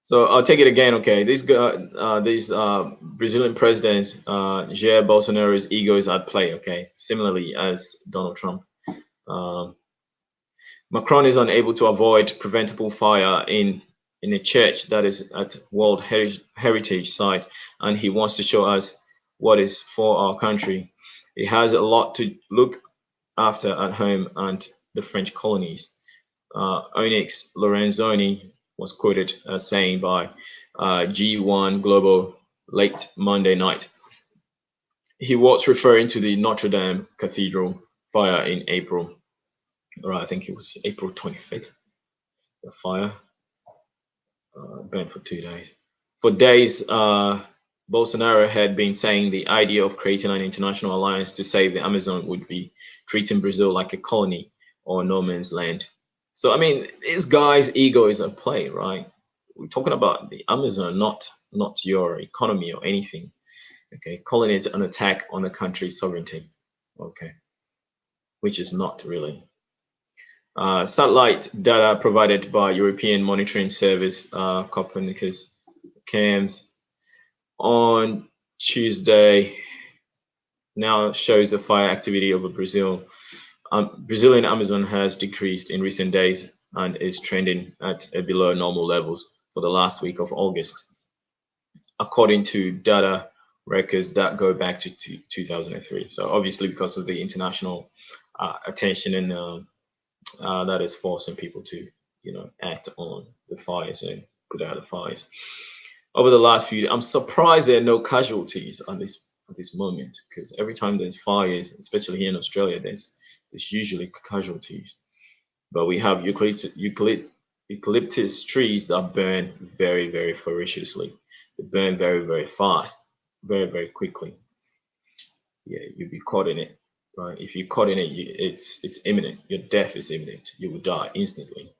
so I'll take it again. Okay, these Brazilian president Jair Bolsonaro's ego is at play. Okay, similarly as Donald Trump. Um, Macron is unable to avoid preventable fire in a church that is at World Heritage Site, and he wants to show us what is for our country. He has a lot to look after at home and the French colonies. Onyx Lorenzoni was quoted as saying by G1 Global late Monday night. He was referring to the Notre Dame Cathedral fire in April, or I think it was April 25th. The fire burned for 2 days. For days, Bolsonaro had been saying the idea of creating an international alliance to save the Amazon would be treating Brazil like a colony or no man's land. So, I mean, this guy's ego is at play, right? We're talking about the Amazon, not your economy or anything. Okay, calling it an attack on the country's sovereignty. Okay, which is not really. Satellite data provided by European Monitoring Service, Copernicus CAMS, on Tuesday now shows the fire activity over Brazil. Brazilian Amazon has decreased in recent days and is trending at below normal levels for the last week of August, according to data records that go back to 2003. So obviously, because of the international attention and that is forcing people to, act on the fires and put out the fires. Over the last few, I'm surprised there are no casualties on this moment, because every time there's fires, especially here in Australia, there's usually casualties. But we have eucalyptus trees that burn very, very ferociously. They burn very, very fast, very, very quickly. Yeah, you'll be caught in it, right? If you're caught in it, it's imminent. Your death is imminent. You will die instantly.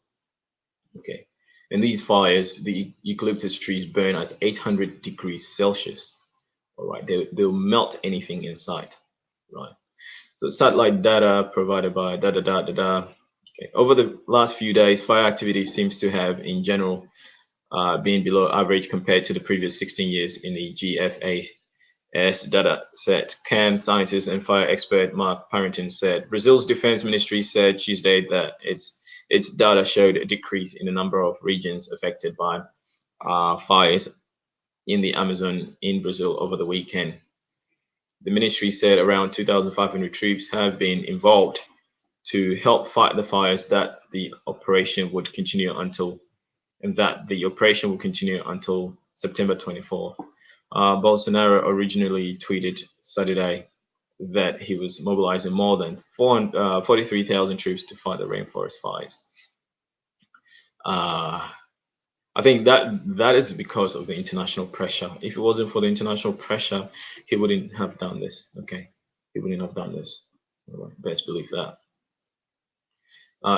Okay. And these fires, the eucalyptus trees burn at 800 degrees Celsius. All right, they'll melt anything in sight, right? So satellite data provided by da da da da da. Okay. Over the last few days, fire activity seems to have, in general, been below average compared to the previous 16 years in the GFA as data set. CAN scientist and fire expert Mark Parrington said. Brazil's defense ministry said Tuesday that its data showed a decrease in the number of regions affected by fires in the Amazon in Brazil over the weekend. The ministry said around 2,500 troops have been involved to help fight the fires, that the operation would continue until September 24. Bolsonaro originally tweeted Saturday that he was mobilizing more than 43,000 troops to fight the rainforest fires. I think that is because of the international pressure. If it wasn't for the international pressure, he wouldn't have done this. Okay, he wouldn't have done this. Best believe that.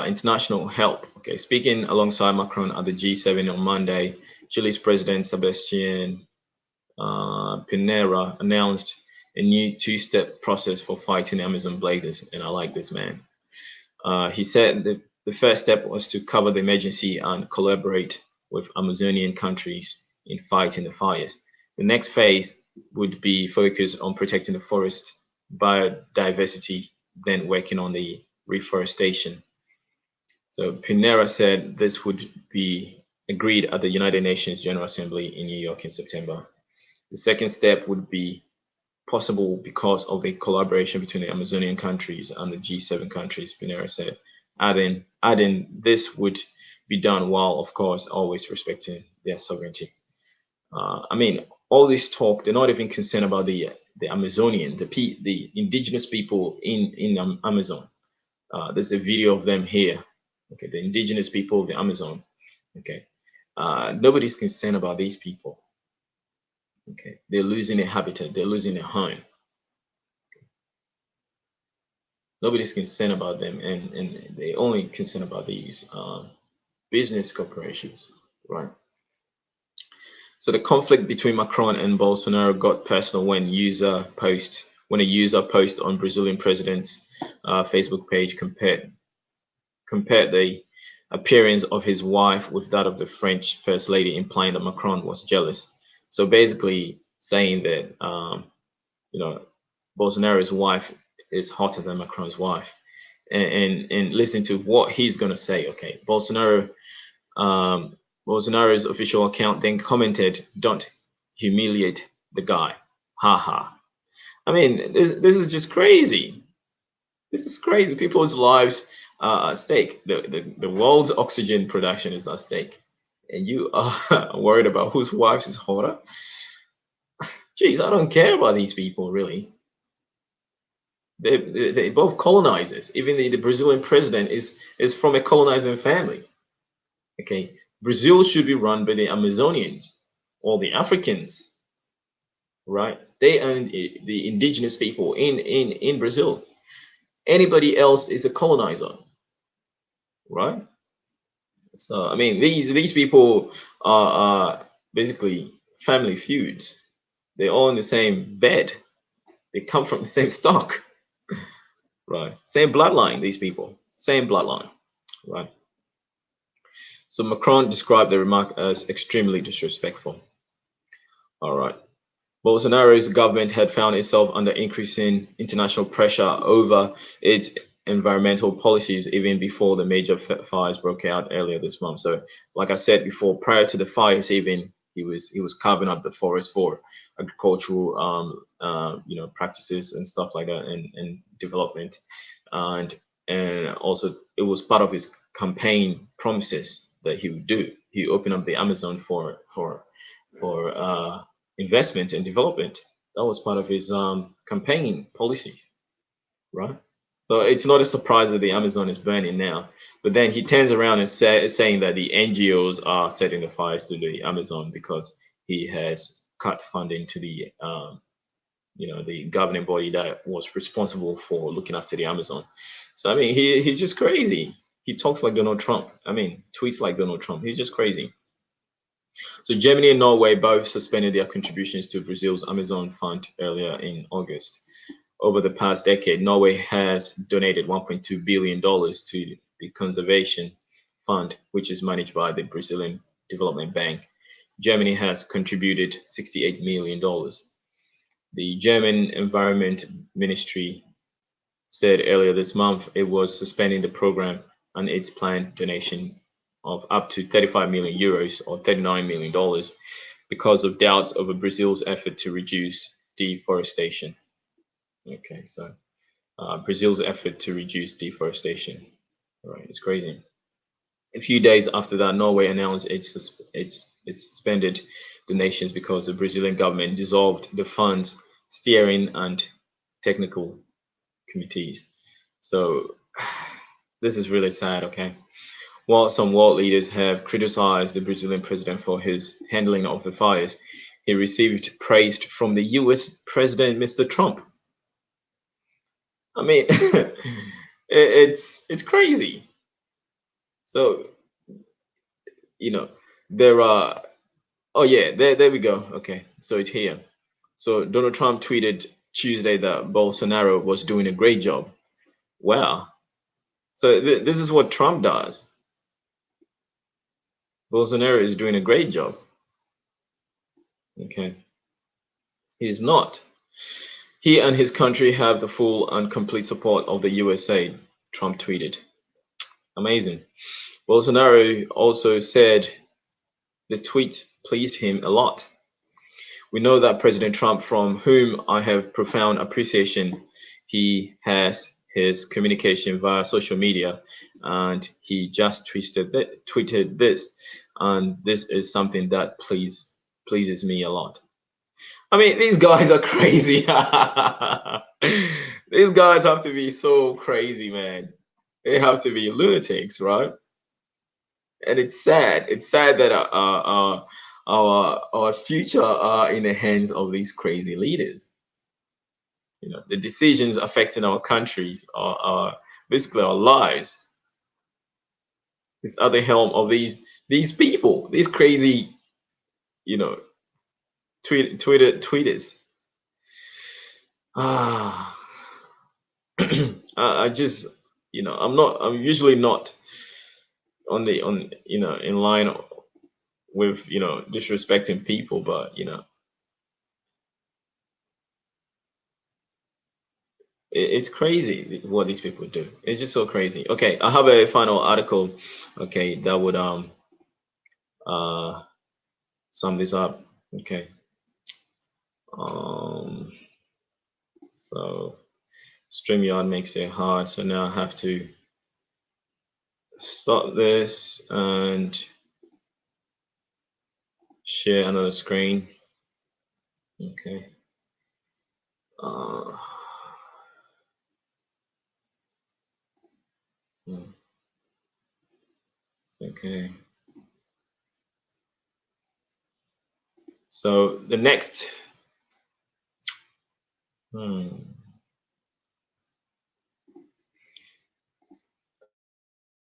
International help. Okay, speaking alongside Macron at the G7 on Monday, Chile's President Sebastián Pinera announced a new two-step process for fighting Amazon blazes, and I like this man. He said that the first step was to cover the emergency and collaborate with Amazonian countries in fighting the fires. The next phase would be focused on protecting the forest biodiversity, then working on the reforestation. So Pinera said this would be agreed at the United Nations General Assembly in New York in September. The second step would be possible because of the collaboration between the Amazonian countries and the G7 countries, Pinera said, adding this would be done while, of course, always respecting their sovereignty. I mean, all this talk, they're not even concerned about the Amazonian, the indigenous people in Amazon. There's a video of them here. Okay, the indigenous people of the Amazon. Okay, nobody's concerned about these people. Okay, they're losing their habitat, they're losing their home. Okay. Nobody's concerned about them, and they only concerned about these business corporations, right? So the conflict between Macron and Bolsonaro got personal when a user post on Brazilian president's Facebook page compared the appearance of his wife with that of the French First Lady, implying that Macron was jealous. So basically saying that Bolsonaro's wife is hotter than Macron's wife, and listen to what he's gonna say. Okay, Bolsonaro's official account then commented, "Don't humiliate the guy, haha." I mean, this is just crazy. This is crazy. People's lives are at stake. The world's oxygen production is at stake, and you are worried about whose wife is hotter. Jeez, I don't care about these people really. They're both colonizers. Even the Brazilian president is from a colonizing family. Okay, Brazil should be run by the Amazonians or the Africans, right? They are the indigenous people in Brazil. Anybody else is a colonizer, right? So I mean, these people are basically family feuds. They're all in the same bed. They come from the same stock, right? Same bloodline. These people, same bloodline, right? So Macron described the remark as extremely disrespectful. All right. Bolsonaro's government had found itself under increasing international pressure over its environmental policies even before the major fires broke out earlier this month. So, like I said before, prior to the fires, even he was carving up the forest for agricultural, practices and stuff like that, and development, and also it was part of his campaign promises that he would do. He opened up the Amazon for investment and development. That was part of his campaign policy, right? So it's not a surprise that the Amazon is burning now. But then he turns around and saying that the NGOs are setting the fires to the Amazon because he has cut funding to the the governing body that was responsible for looking after the Amazon. So I mean, he's just crazy. He talks like Donald Trump. I mean, tweets like Donald Trump. He's just crazy. So Germany and Norway both suspended their contributions to Brazil's Amazon Fund earlier in August. Over the past decade, Norway has donated $1.2 billion to the Conservation Fund, which is managed by the Brazilian Development Bank. Germany has contributed $68 million. The German Environment Ministry said earlier this month it was suspending the program and its planned donation of up to 35 million euros or $39 million because of doubts over Brazil's effort to reduce deforestation. Okay, so Brazil's effort to reduce deforestation. All right, it's crazy. A few days after that, Norway announced it suspended donations because the Brazilian government dissolved the fund's steering and technical committees. So this is really sad, okay? While some world leaders have criticized the Brazilian president for his handling of the fires, he received praise from the US President Mr. Trump. I mean, it's crazy. So, you know, there are oh yeah, there we go. Okay, so it's here. So Donald Trump tweeted Tuesday that Bolsonaro was doing a great job. Wow. So this is what Trump does. Bolsonaro is doing a great job. Okay. He is not. He and his country have the full and complete support of the USA, Trump tweeted. Amazing. Bolsonaro also said the tweet pleased him a lot. We know that President Trump, from whom I have profound appreciation, he has his communication via social media, and he just tweeted this, and this is something that pleases me a lot. I mean, these guys are crazy. These guys have to be so crazy, man. They have to be lunatics, right? And it's sad. It's sad that our future are in the hands of these crazy leaders. You know, the decisions affecting our countries are basically our lives. It's at the helm of these people, these crazy, you know, tweeters. Ah, I just, I'm usually not on in line with disrespecting people, but it's crazy what these people do. It's just so crazy. Okay, I have a final article. Okay, that would uh sum this up. Okay. Um. So StreamYard makes it hard. So now I have to stop this and share another screen. Okay. Uh. hmm, Okay. So the next. Hmm.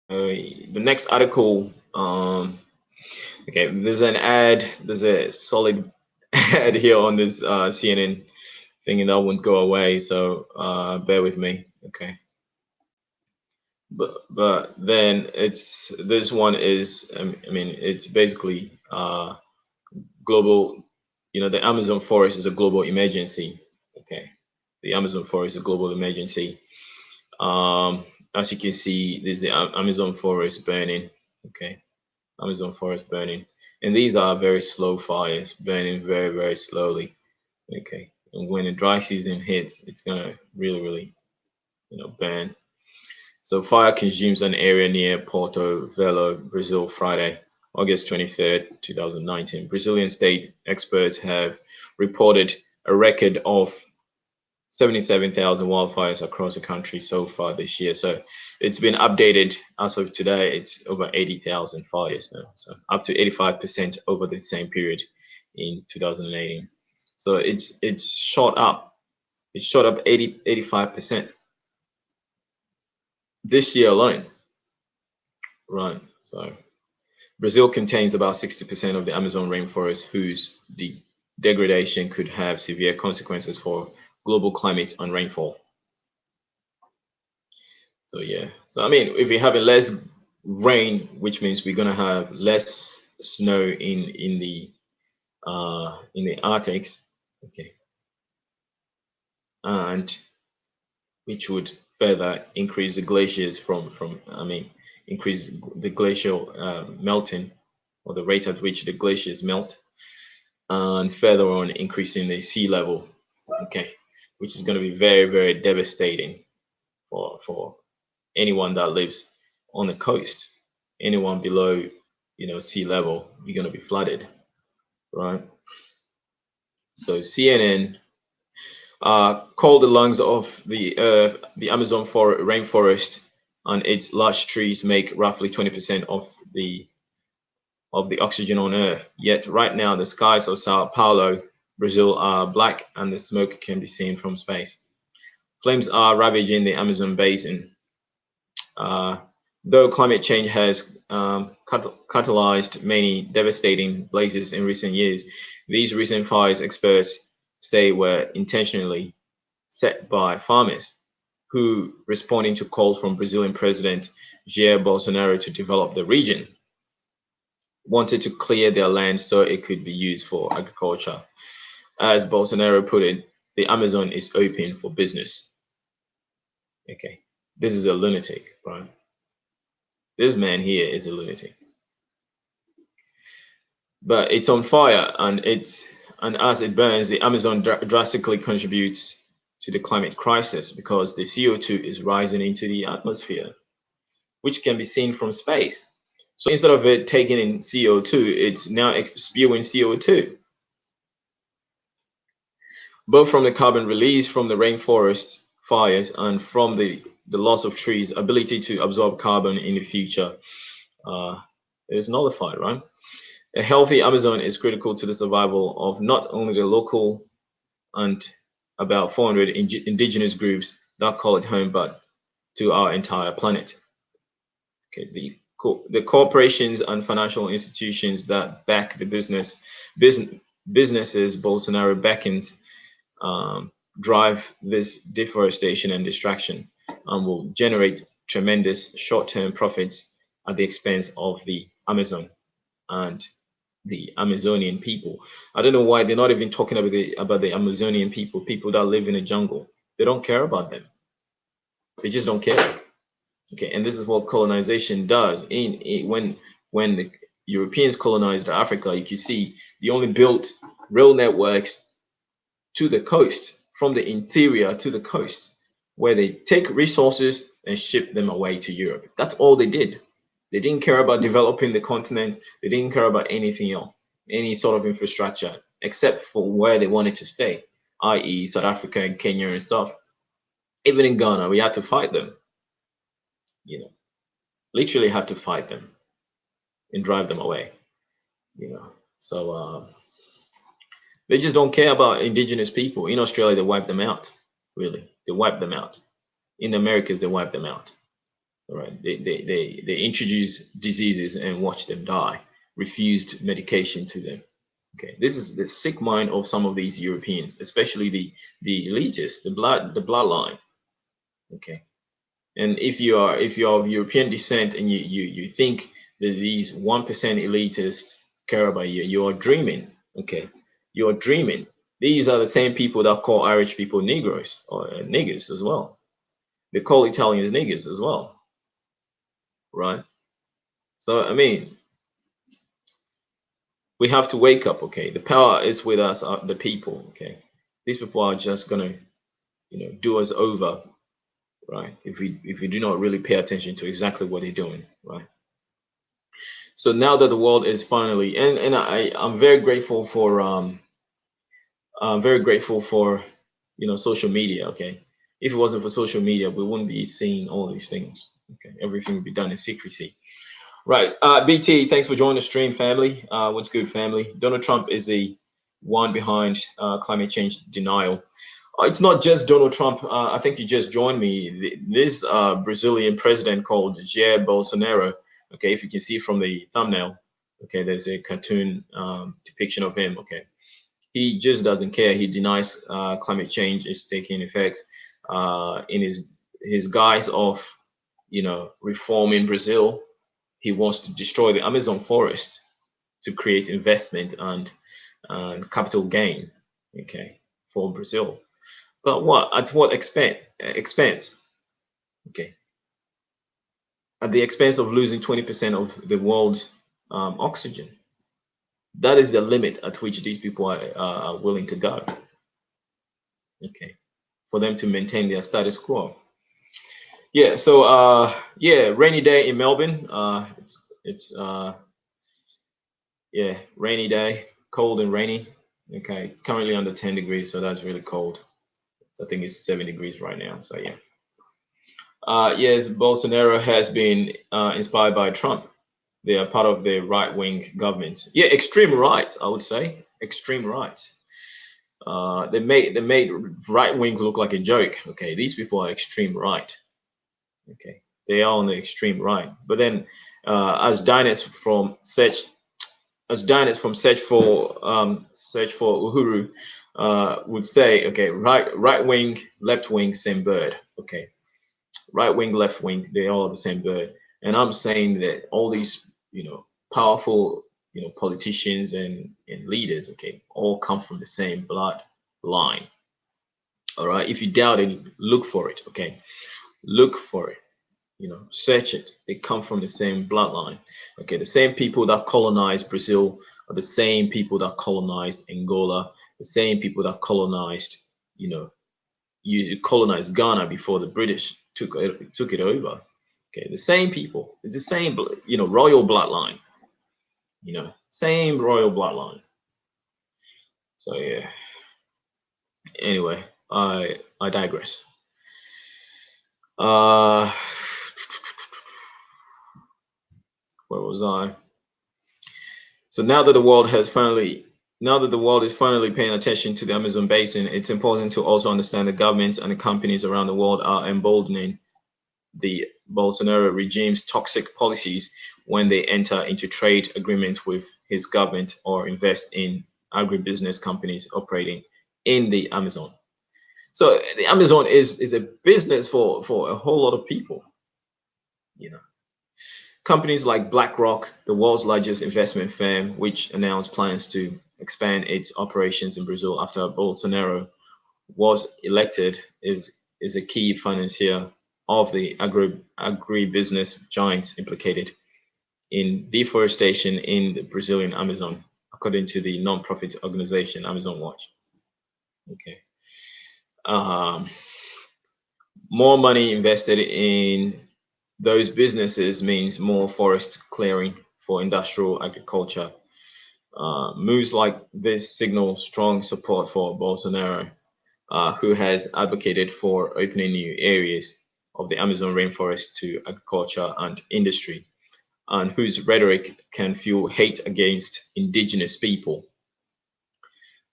The next article. Okay, there's an ad. There's a solid ad here on this CNN thing, and that won't go away. So bear with me. Okay, but then it's this one is I mean it's basically global. You know, the Amazon forest is a global emergency. Okay, the Amazon forest is a global emergency. Um, as you can see, there's the Amazon forest burning. Okay, Amazon forest burning. And these are very slow fires, burning very, very slowly. Okay. And when the dry season hits, it's gonna really, really, burn. So fire consumes an area near Porto Velho, Brazil, Friday, August 23rd, 2019. Brazilian state experts have reported a record of 77,000 wildfires across the country so far this year. So it's been updated as of today. It's over 80,000 fires now. So up to 85% over the same period in 2018. So it's shot up. It's shot up 85% this year alone. Right. So Brazil contains about 60% of the Amazon rainforest, whose degradation could have severe consequences for global climate and rainfall. So yeah. So I mean, if we're having less rain, which means we're gonna have less snow in the Arctics. Okay. and which would further increase the glaciers increase the glacial melting, or the rate at which the glaciers melt, and further on increasing the sea level, okay, which is going to be very, very devastating for anyone that lives on the coast. Anyone below, sea level, you're going to be flooded, right? So CNN called the lungs of the earth the Amazon rainforest, and its large trees make roughly 20% of the oxygen on Earth. Yet right now, the skies of Sao Paulo, Brazil, are black, and the smoke can be seen from space. Flames are ravaging the Amazon basin. Though climate change has catalyzed many devastating blazes in recent years, these recent fires, experts say, were intentionally set by farmers who, responding to calls from Brazilian President Jair Bolsonaro to develop the region, wanted to clear their land so it could be used for agriculture. As Bolsonaro put it, the Amazon is open for business. Okay, this is a lunatic, right? This man here is a lunatic. But it's on fire, and as it burns, the Amazon drastically contributes to the climate crisis because the CO2 is rising into the atmosphere, which can be seen from space. So instead of it taking in CO2, it's now spewing CO2, both from the carbon release from the rainforest fires and from the loss of trees' ability to absorb carbon in the future. Is nullified, right? A healthy Amazon is critical to the survival of not only the local and about 400 indigenous groups that call it home, but to our entire planet. Okay, the corporations and financial institutions that back the businesses Bolsonaro beckons drive this deforestation and destruction, and will generate tremendous short-term profits at the expense of the Amazon and the Amazonian people. I don't know why they're not even talking about the Amazonian people that live in the jungle. They don't care about them. They just don't care. Okay, and this is what colonization does. When the Europeans colonized Africa, you can see they only built rail networks to the coast, from the interior to the coast, where they take resources and ship them away to Europe. That's all they did. They didn't care about developing the continent. They didn't care about anything else, any sort of infrastructure, except for where they wanted to stay, i.e. South Africa and Kenya and stuff. Even in Ghana, we had to fight them. Literally had to fight them and drive them away. So they just don't care about indigenous people. In Australia, they wipe them out. Really, they wipe them out. In the Americas, they wipe them out. All right, they introduce diseases and watch them die. Refused medication to them. Okay, this is the sick mind of some of these Europeans, especially the elitists, the bloodline. Okay, and if you are of European descent and you think that these 1% elitists care about you, you are dreaming. Okay, you are dreaming. These are the same people that call Irish people Negroes or niggers as well. They call Italians niggers as well. Right? So, I mean, we have to wake up, okay? The power is with us, the people, okay? These people are just gonna, do us over, right? If we do not really pay attention to exactly what they're doing, right? So now that the world is finally, and I'm very grateful for social media, okay? If it wasn't for social media, we wouldn't be seeing all these things. Okay, everything would be done in secrecy. Right. BT, thanks for joining the stream, family. What's good, family? Donald Trump is the one behind climate change denial. It's not just Donald Trump. I think you just joined me. This Brazilian president called Jair Bolsonaro. Okay, if you can see from the thumbnail, okay, there's a cartoon depiction of him. Okay, he just doesn't care. He denies climate change is taking effect in his guise of, reform in Brazil. He wants to destroy the Amazon forest to create investment and capital gain, okay, for Brazil. But what? At what expense? Okay, at the expense of losing 20% of the world's oxygen. That is the limit at which these people are willing to go. Okay, for them to maintain their status quo. Yeah. So yeah, rainy day in Melbourne. It's yeah, rainy day, cold and rainy. Okay, it's currently under 10 degrees, so that's really cold. So I think it's 7 degrees right now. So yeah. Yes, Bolsonaro has been inspired by Trump. They are part of the right-wing government. Yeah, extreme right, I would say. Extreme right. They made right wing look like a joke. Okay, these people are extreme right. Okay, they are on the extreme right. But then, as diners from Search for Uhuru would say, okay, right wing, left wing, same bird. Okay, right wing, left wing, they all are the same bird. And I'm saying that all these, powerful, politicians and leaders, okay, all come from the same blood line. All right. If you doubt it, look for it. Okay, look for it. Search it. They come from the same bloodline. Okay, the same people that colonized Brazil are the same people that colonized Angola, the same people that colonized, you know, you colonized Ghana before the British took it over. Okay, the same people. It's the same, royal bloodline. Same royal bloodline. So yeah. Anyway, I digress. Uh, where was I? So now that the world is finally paying attention to the Amazon basin, it's important to also understand the governments and the companies around the world are emboldening the Bolsonaro regime's toxic policies when they enter into trade agreement with his government or invest in agribusiness companies operating in the Amazon. So the Amazon is a business for a whole lot of people. You know, companies like BlackRock, the world's largest investment firm, which announced plans to expand its operations in Brazil after Bolsonaro was elected, is a key financier of the agribusiness giants implicated in deforestation in the Brazilian Amazon, according to the non-profit organization Amazon Watch. Okay. Um, More money invested in those businesses means more forest clearing for industrial agriculture. Moves like this signal strong support for Bolsonaro, who has advocated for opening new areas of the Amazon rainforest to agriculture and industry, and whose rhetoric can fuel hate against indigenous people.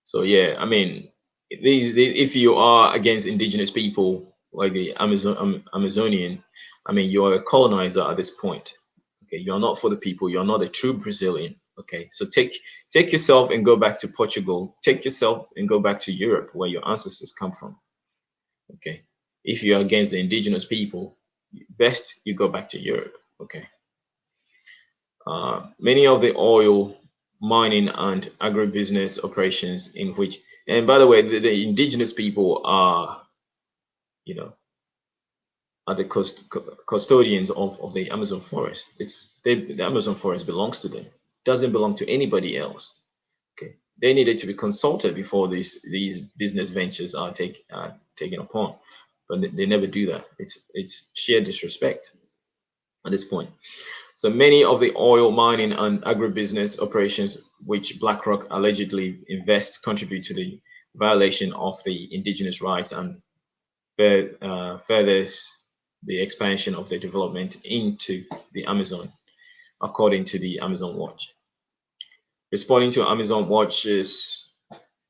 So yeah, I mean, if you are against indigenous people like the Amazonian, I mean, you're a colonizer at this point. Okay, you're not for the people. You're not a true Brazilian. Okay, so take yourself and go back to Portugal. Take yourself and go back to Europe, where your ancestors come from. Okay, if you're against the indigenous people, best you go back to Europe. Okay. Many of the oil mining and agribusiness operations in which, and by the way, the indigenous people you know, are the custodians of the Amazon forest. The Amazon forest belongs to them. It doesn't belong to anybody else. Okay, they needed to be consulted before these business ventures are taken upon, but they never do that. It's sheer disrespect at this point. So many of the oil mining and agribusiness operations which BlackRock allegedly invests contribute to the violation of the indigenous rights and furthers the expansion of the development into the Amazon, according to the Amazon Watch. Responding to Amazon Watch's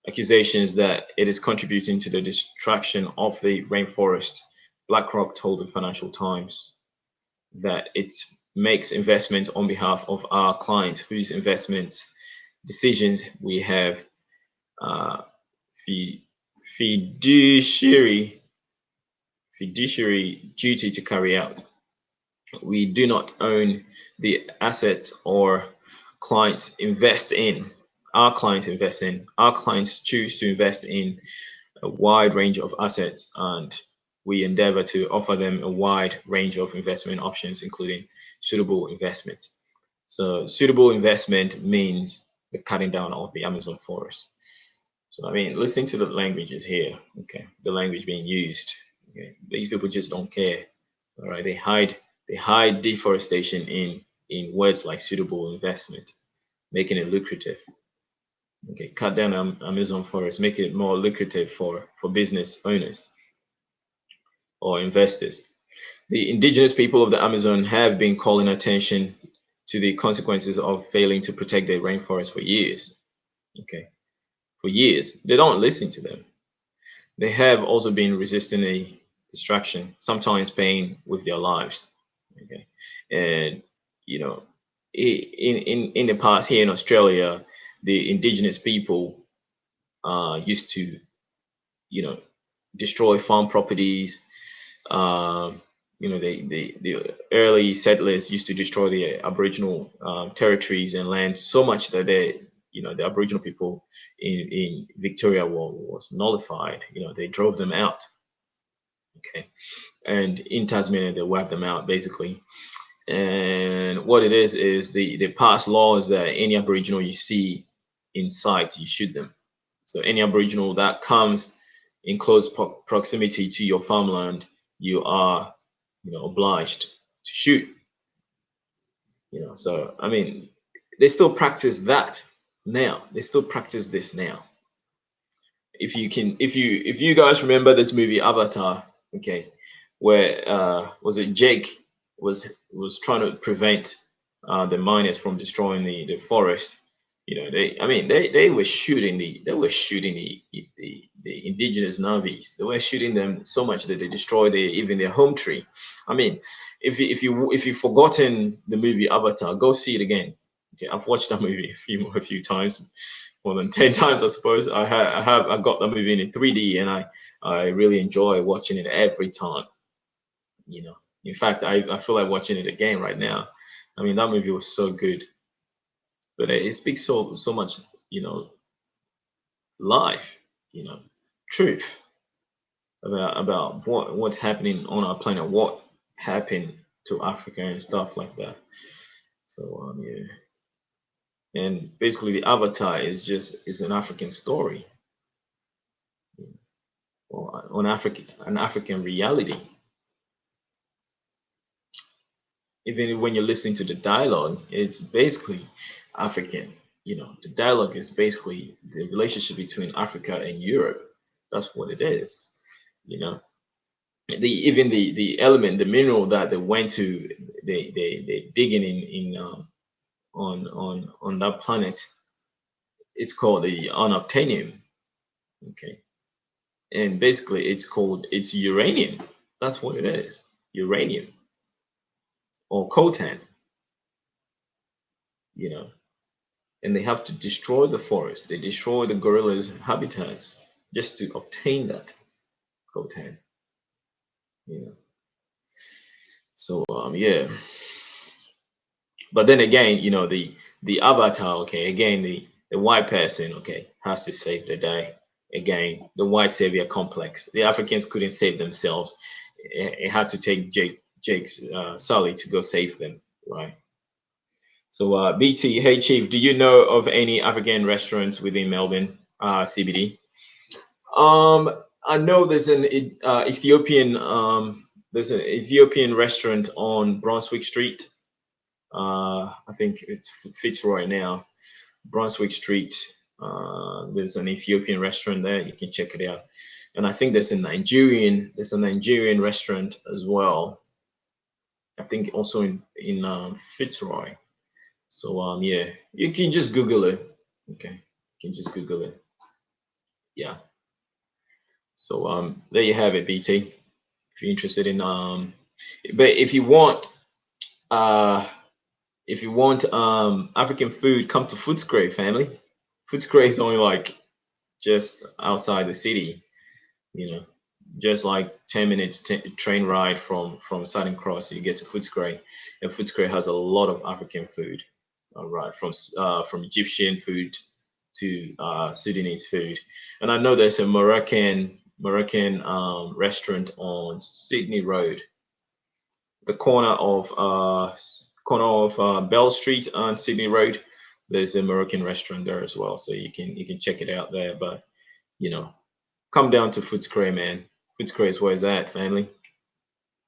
accusations that it is contributing to the destruction of the rainforest, BlackRock told the Financial Times that it makes investment on behalf of our clients whose investments decisions we have fiduciary duty to carry out. We do not own the assets or clients invest in. Our clients invest in. Our clients choose to invest in a wide range of assets, and we endeavor to offer them a wide range of investment options, including suitable investment. So suitable investment means the cutting down of the Amazon forest. So I mean, listening to the languages here, okay, the language being used. Okay, these people just don't care. All right, they hide deforestation in words like suitable investment, making it lucrative. Okay, cut down Amazon forest, make it more lucrative for business owners or investors. The indigenous people of the Amazon have been calling attention to the consequences of failing to protect their rainforest for years. Okay, for years. They don't listen to them. They have also been resisting a distraction, sometimes paying with their lives. Okay, and you know, in the past here in Australia, the indigenous people used to destroy farm properties. Um, the early settlers used to destroy the Aboriginal territories and land so much that the Aboriginal people in Victoria was nullified. They drove them out. Okay, and in Tasmania they wiped them out basically. And what it is the past law is that any Aboriginal you see in sight, you shoot them. So any Aboriginal that comes in close proximity to your farmland, you are, obliged to shoot. So I mean, they still practice that now. They still practice this now. If you guys remember this movie Avatar, okay, where was it Jake was trying to prevent the miners from destroying the forest. They were shooting the indigenous Navis. They were shooting them so much that they destroyed even their home tree. I mean, if you've forgotten the movie Avatar, go see it again. Okay, I've watched that movie a few times, more than 10 times, I suppose. I got the movie in 3D, and I really enjoy watching it every time. In fact, I feel like watching it again right now. I mean, that movie was so good, but it speaks so much, life, truth about what's happening on our planet, what happened to Africa and stuff like that. So yeah, and basically the Avatar is an African story, or an African reality. Even when you're listening to the dialogue, it's basically African. The dialogue is basically the relationship between Africa and Europe. That's what it is. You know, even the element, the mineral that they went to, they digging in on that planet. It's called the unobtainium. Okay, and basically it's uranium. That's what it is. Uranium or coltan. You know, and they have to destroy the forest. They destroy the gorillas' habitats just to obtain that coltan. You know, so yeah. But then again, the avatar, okay, again the white person, okay, has to save the day. Again, the white savior complex. The Africans couldn't save themselves. It had to take Jake's Sully to go save them, right? So BT, hey Chief, do you know of any African restaurants within Melbourne CBD? I know there's an Ethiopian restaurant on Brunswick Street. I think it's Fitzroy now. Brunswick Street. There's an Ethiopian restaurant there. You can check it out. And I think there's a Nigerian restaurant as well. I think also in Fitzroy. So yeah, you can just Google it. Okay, you can just Google it. Yeah. So there you have it, BT. If you're interested in but uh if you want African food, come to Footscray, family. Footscray is only like just outside the city, you know, just like 10 minutes train ride from Southern Cross. You get to Footscray, and Footscray has a lot of African food. All right, from Egyptian food to Sudanese food. And I know there's a Moroccan restaurant on Sydney Road, the corner of Bell Street and Sydney Road. There's a Moroccan restaurant there as well, so you can check it out there. But you know, come down to Footscray, man. Footscray is where it's at, family.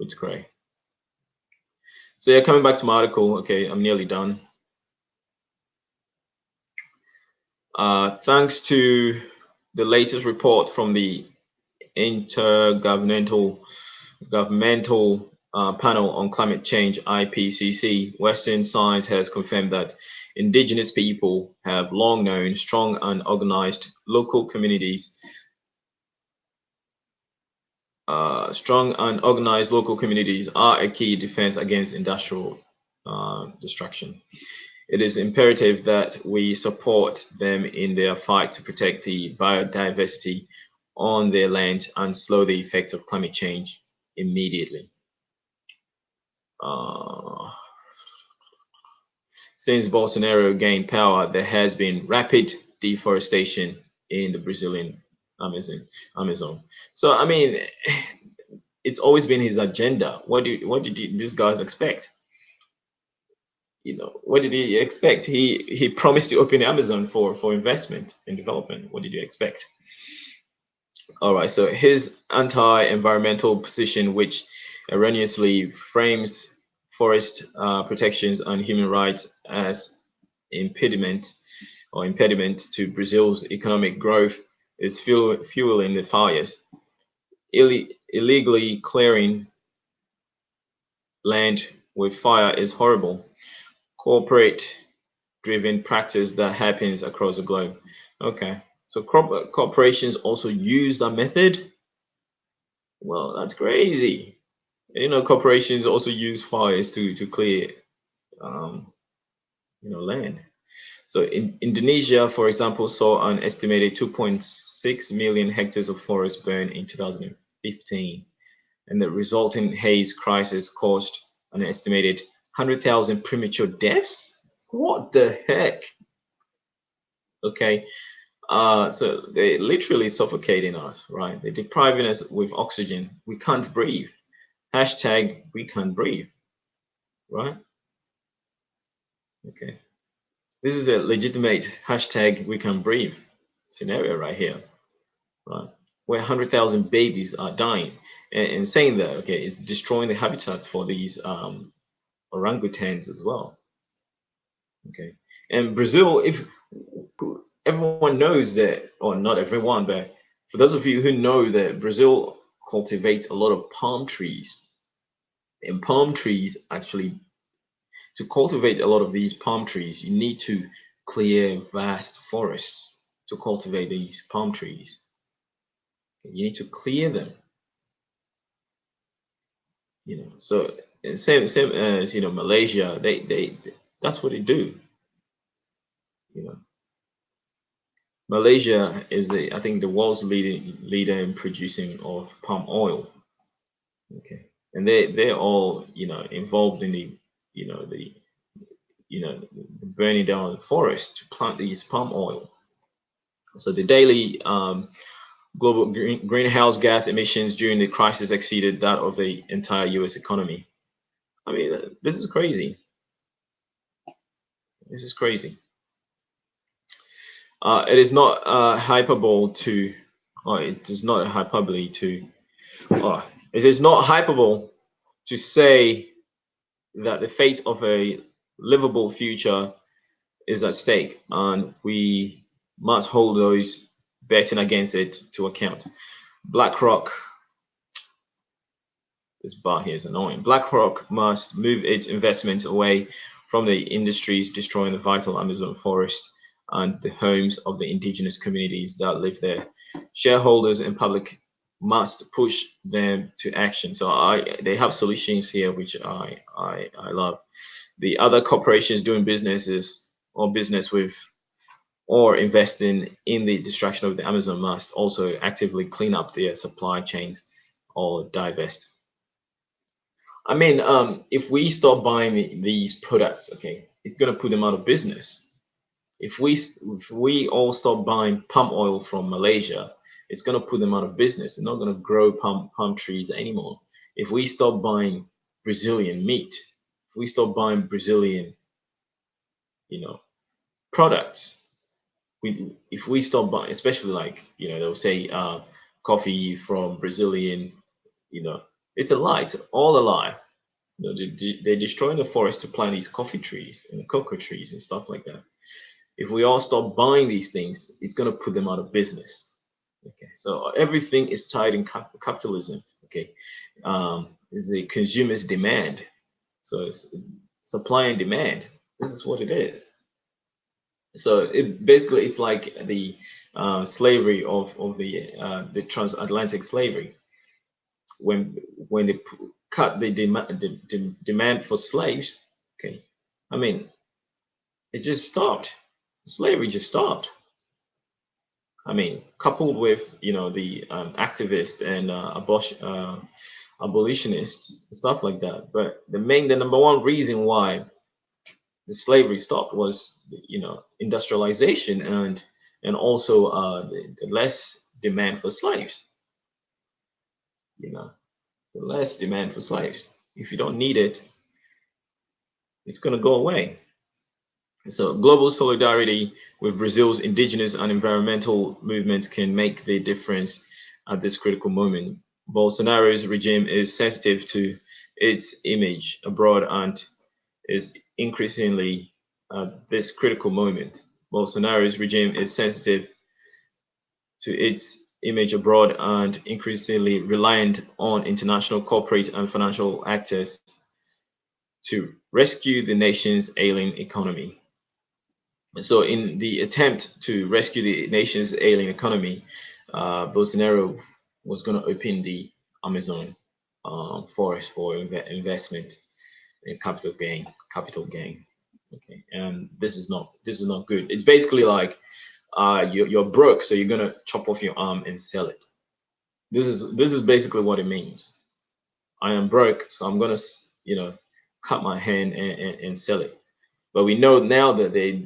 Footscray. So yeah, coming back to my article. Okay, I'm nearly done. Thanks to the latest report from the Intergovernmental Governmental Panel on Climate Change (IPCC), Western science has confirmed that indigenous people have long known strong and organized local communities. Strong and organized local communities are a key defense against industrial destruction. It is imperative that we support them in their fight to protect the biodiversity on their land and slow the effects of climate change immediately. Since Bolsonaro gained power, there has been rapid deforestation in the Brazilian Amazon. So I mean, it's always been his agenda. What did these guys expect? What did he expect? He promised to open Amazon for investment and development. What did you expect? All right, so his anti-environmental position, which erroneously frames forest protections and human rights as impediment to Brazil's economic growth, is fueling the fires. Illegally clearing land with fire is horrible corporate driven practice that happens across the globe. Okay, so corporations also use that method. Well, that's crazy. Corporations also use fires to clear land. So in Indonesia, for example, saw an estimated 2.6 million hectares of forest burn in 2015, and the resulting haze crisis caused an estimated 100,000 premature deaths. What the heck? Okay, so they're literally suffocating us, right? They're depriving us with oxygen. We can't breathe. Hashtag we can't breathe, right? Okay, this is a legitimate hashtag we can breathe scenario right here, right? Where 100,000 babies are dying, and saying that, okay, it's destroying the habitats for these orangutans as well. Okay, and Brazil, if everyone knows that, or not everyone, but for those of you who know that Brazil cultivates a lot of palm trees, and palm trees actually, to cultivate a lot of these palm trees, you need to clear vast forests to cultivate these palm trees. You need to clear them. So same as Malaysia, they that's what they do. Malaysia is I think the world's leader in producing of palm oil. Okay, and they're all involved in the burning down the forest to plant these palm oil. So the daily global greenhouse gas emissions during the crisis exceeded that of the entire U.S. economy. I mean, this is crazy. This is crazy. It is not hyperbole to, or it is not a hyperbole to, it is not hyperbole to say that the fate of a livable future is at stake, and we must hold those betting against it to account. BlackRock, this bar here is annoying. BlackRock must move its investments away from the industries destroying the vital Amazon forest and the homes of the indigenous communities that live there. Shareholders and public must push them to action. So they have solutions here, which I love. The other corporations doing business with or investing in the destruction of the Amazon must also actively clean up their supply chains or divest. I mean, if we stop buying these products, okay, it's going to put them out of business. If we all stop buying palm oil from Malaysia, it's gonna put them out of business. They're not gonna grow palm trees anymore. If we stop buying Brazilian meat, if we stop buying Brazilian, you know, products, if we stop buying, especially like they'll say coffee from Brazilian, you know, it's a lie. It's all a lie. They're destroying the forest to plant these coffee trees and cocoa trees and stuff like that. If we all stop buying these things, it's going to put them out of business. Okay, so everything is tied in capitalism. Okay, is the consumer's demand. So it's supply and demand. This is what it is. So it's like the slavery of the transatlantic slavery. When they cut the demand for slaves, okay, I mean it just stopped. Slavery just stopped. I mean, coupled with the activists and abolitionists, stuff like that. But the number one reason why the slavery stopped was industrialization and also the less demand for slaves. You know, the less demand for slaves. If you don't need it, it's going to go away. So global solidarity with Brazil's indigenous and environmental movements can make the difference at this critical moment. Bolsonaro's regime is sensitive to its image abroad and is increasingly at this critical moment. Bolsonaro's regime is sensitive to its image abroad and increasingly reliant on international corporate and financial actors to rescue the nation's ailing economy. So, in the attempt to rescue the nation's ailing economy, Bolsonaro was going to open the Amazon forest for investment and capital gain. Capital gain. Okay, and this is not good. It's basically like you're broke, so you're gonna chop off your arm and sell it. This is basically what it means. I am broke, so I'm gonna cut my hand and sell it. But we know now that they're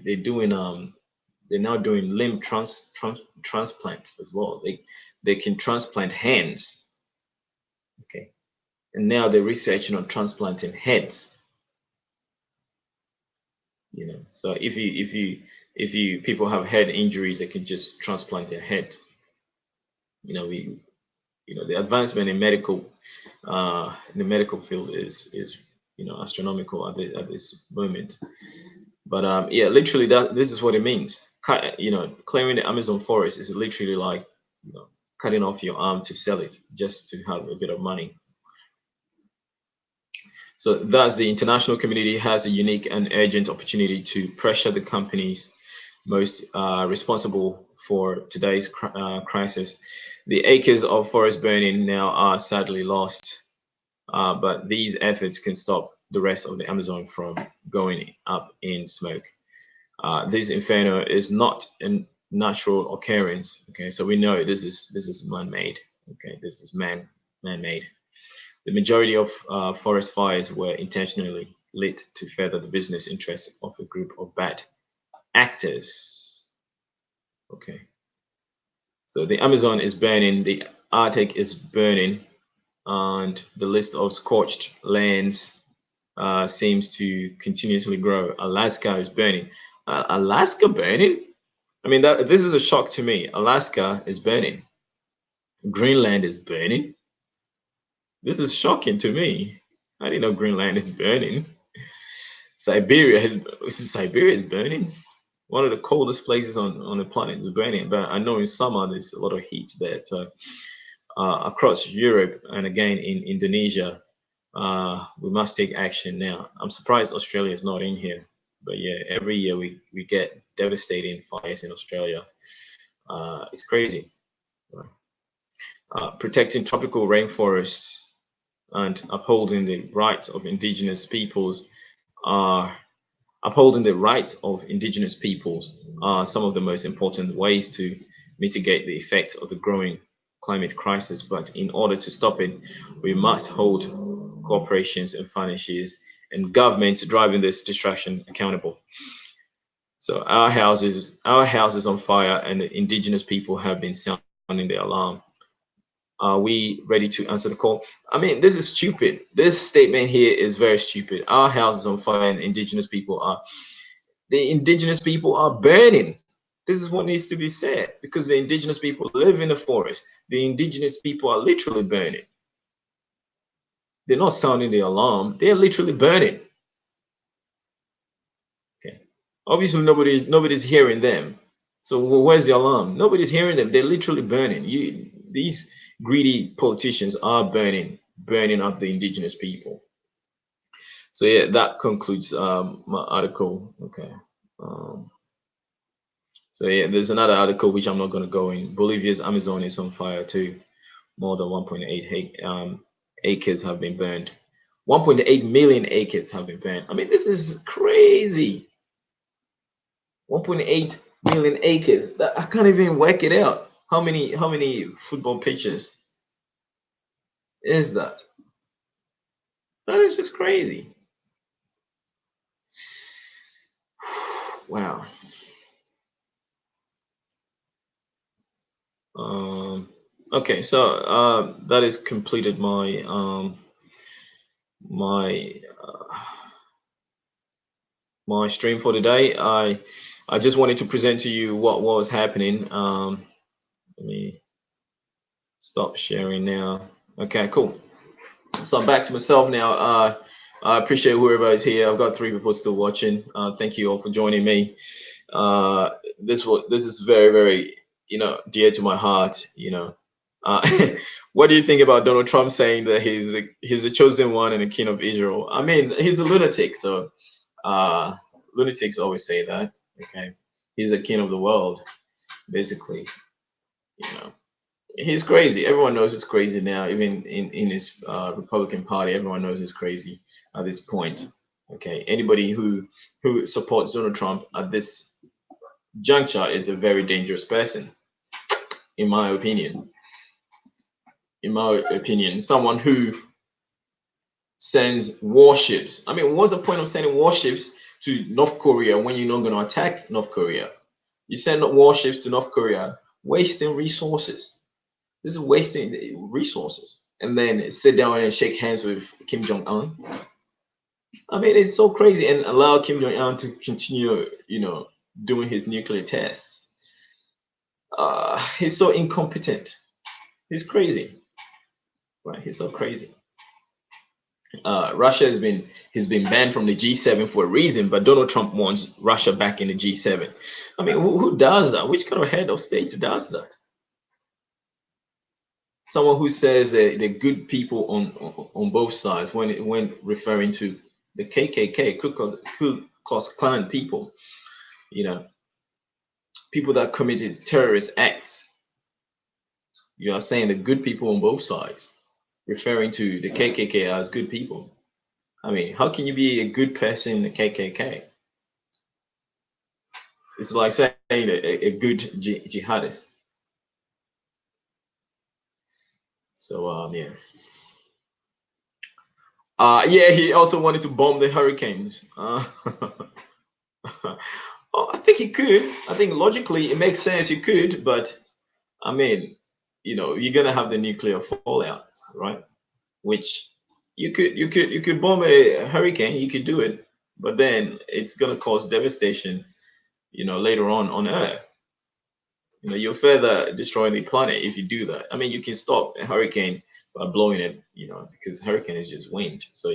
now doing limb transplants as well. They can transplant hands. Okay, and now they're researching on transplanting heads. So if you people have head injuries, they can just transplant their head. We the advancement in the medical field is astronomical at this moment. But yeah, literally this is what it means. Clearing the Amazon forest is literally like cutting off your arm to sell it just to have a bit of money. So thus the international community has a unique and urgent opportunity to pressure the companies most responsible for today's crisis. The acres of forest burning now are sadly lost, but these efforts can stop the rest of the Amazon from going up in smoke. This inferno is not a natural occurrence. Okay, so we know this is man-made. Okay, this is man-made. The majority of forest fires were intentionally lit to further the business interests of a group of bad actors. Okay. So the Amazon is burning, the Arctic is burning, and the list of scorched lands seems to continuously grow. Alaska is burning. Alaska burning? I mean, this is a shock to me. Alaska is burning. Greenland is burning. This is shocking to me. I didn't know Greenland is burning. Siberia is burning. One of the coldest places on the planet is burning. But I know in summer there's a lot of heat there. So across Europe and again in Indonesia, we must take action now. I'm surprised Australia is not in here. But yeah, every year we get devastating fires in Australia. It's crazy. Protecting tropical rainforests and upholding the rights of indigenous peoples are some of the most important ways to mitigate the effect of the growing climate crisis. But in order to stop it, we must hold corporations and financiers and governments driving this destruction accountable. So our house is on fire, and the indigenous people have been sounding the alarm. Are we ready to answer the call? I mean, this is stupid. This statement here is very stupid. Our house is on fire, and indigenous people are burning. This is what needs to be said because the indigenous people live in the forest. The indigenous people are literally burning. They're not sounding the alarm. They're literally burning. Okay. Obviously, nobody's hearing them. So where's the alarm? Nobody's hearing them. They're literally burning. These greedy politicians are burning up the indigenous people. So yeah, that concludes my article. Okay. Um, so yeah, there's another article which I'm not going to go in. Bolivia's Amazon is on fire too. More than 1.8 acres have been burned. 1.8 million acres have been burned. I mean, this is crazy. 1.8 million acres. I can't even work it out. How many football pitches is that? That is just crazy. Wow. Okay, so that is completed my my stream for today. I just wanted to present to you what was happening. Let me stop sharing now. Okay, cool. So I'm back to myself now. I appreciate whoever is here. I've got 3 people still watching. Thank you all for joining me. This is very, very, dear to my heart. What do you think about Donald Trump saying that he's a chosen one and a king of Israel? I mean, he's a lunatic. So lunatics always say that. Okay, he's a king of the world, basically. You know, he's crazy. Everyone knows he's crazy now. Even in his Republican Party, everyone knows he's crazy at this point. Okay, anybody who supports Donald Trump at this juncture is a very dangerous person, in my opinion. In my opinion, someone who sends warships. I mean, what's the point of sending warships to North Korea when you're not going to attack North Korea? You send warships to North Korea, wasting resources. This is wasting resources. And then sit down and shake hands with Kim Jong Un. I mean, it's so crazy, and allow Kim Jong Un to continue, doing his nuclear tests. He's so incompetent. He's crazy, right? He's so crazy. Russia has been banned from the G7 for a reason, but Donald Trump wants Russia back in the G7. I mean, who does that? Which kind of head of state does that? Someone who says they're good people on both sides when referring to the KKK, Ku Klux Klan people, people that committed terrorist acts. You are saying the good people on both sides, referring to the KKK as good people. I mean, how can you be a good person in the KKK? It's like saying a good jihadist. So yeah. Yeah, he also wanted to bomb the hurricanes. Oh, I think he could. I think logically it makes sense he could, but I mean, you're gonna have the nuclear fallout, right? Which you could bomb a hurricane, you could do it, but then it's gonna cause devastation, later on Earth. You're further destroying the planet if you do that. I mean, you can stop a hurricane by blowing it, because hurricane is just wind. So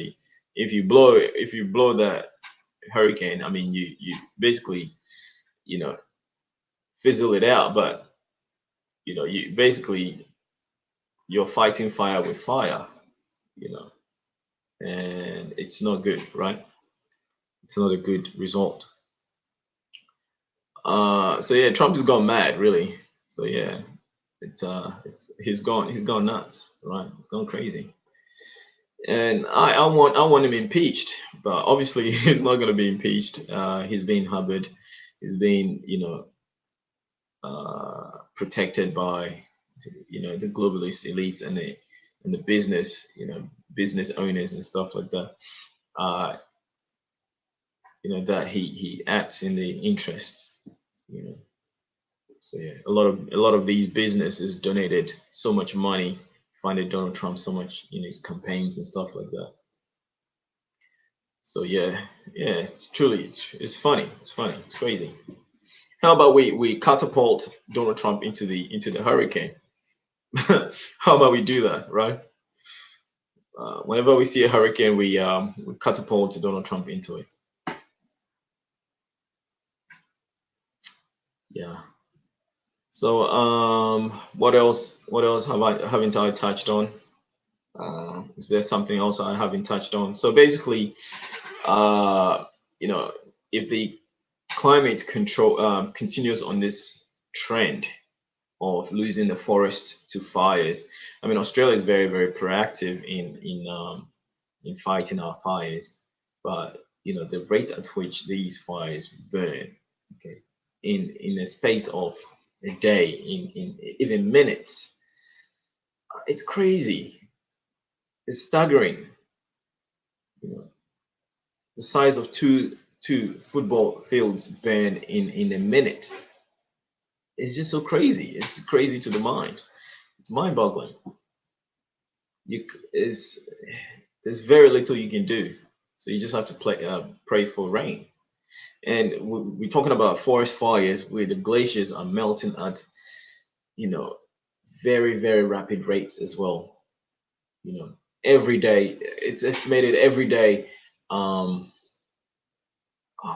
if you blow that hurricane, I mean, you basically, you know, fizzle it out. But you basically you're fighting fire with fire, you know, and it's not good, right? It's not a good result. So yeah, Trump has gone mad, really. So yeah, he's gone nuts, right? It's gone crazy. And I want him impeached, but obviously he's not going to be impeached. He's being harbored. He's being protected by the globalist elites and the business business owners and stuff like that. Uh, that he acts in the interests. You know, so yeah, a lot of these businesses donated so much money, funded Donald Trump so much in his campaigns and stuff like that. So yeah, it's funny. It's funny. It's crazy. How about we catapult Donald Trump into the hurricane? How about we do that, right? Whenever we see a hurricane, we catapult Donald Trump into it. Yeah. So what else? What else haven't I touched on? Is there something else I haven't touched on? So basically, uh, you know, if the climate control continues on this trend of losing the forest to fires, I mean, Australia is very, very proactive in fighting our fires, but the rate at which these fires burn, okay, in a space of a day, in even minutes, it's crazy. It's staggering. You know, the size of two football fields burn in a minute. It's just so crazy. It's crazy to the mind. It's mind-boggling. Is there's very little you can do. So you just have to pray for rain. And we're talking about forest fires where the glaciers are melting at, you know, very, very rapid rates as well. Every day, it's estimated every day. What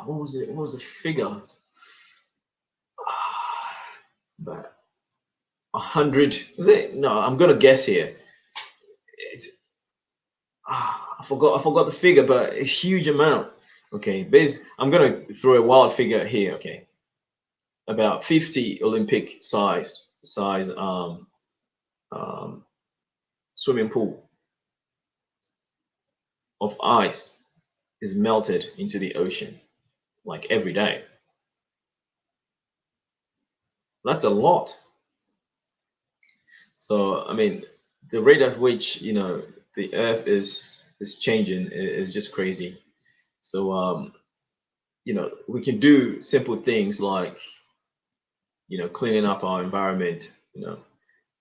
was it? What was the figure? About 100. Was it? No, I'm gonna guess here. It's, I forgot the figure, but a huge amount. Okay, I'm gonna throw a wild figure here. Okay, about 50 Olympic size um, swimming pool of ice is melted into the ocean like every day. That's a lot. So I mean, the rate at which the Earth is changing is just crazy. So we can do simple things like cleaning up our environment.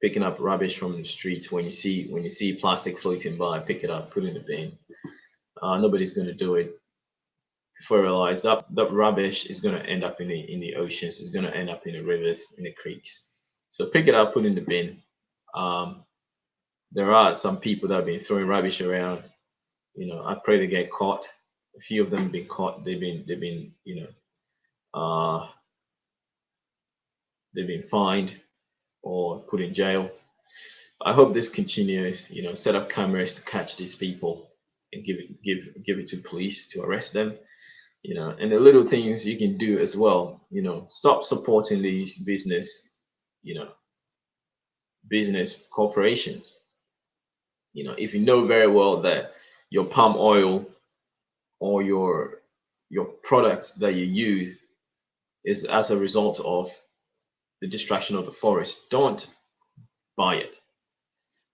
Picking up rubbish from the streets. When you see plastic floating by, pick it up, put it in the bin. Nobody's going to do it. Before I realize that rubbish is going to end up in the oceans. It's going to end up in the rivers, in the creeks. So pick it up, put it in the bin. Um, there are some people that have been throwing rubbish around. I pray they get caught. A few of them have been caught. Uh, they've been fined or put in jail. I hope this continues. Set up cameras to catch these people and give it to police to arrest them. And the little things you can do as well. Stop supporting these you know, business corporations. If you know very well that your palm oil or your products that you use is as a result of the destruction of the forest, don't buy it.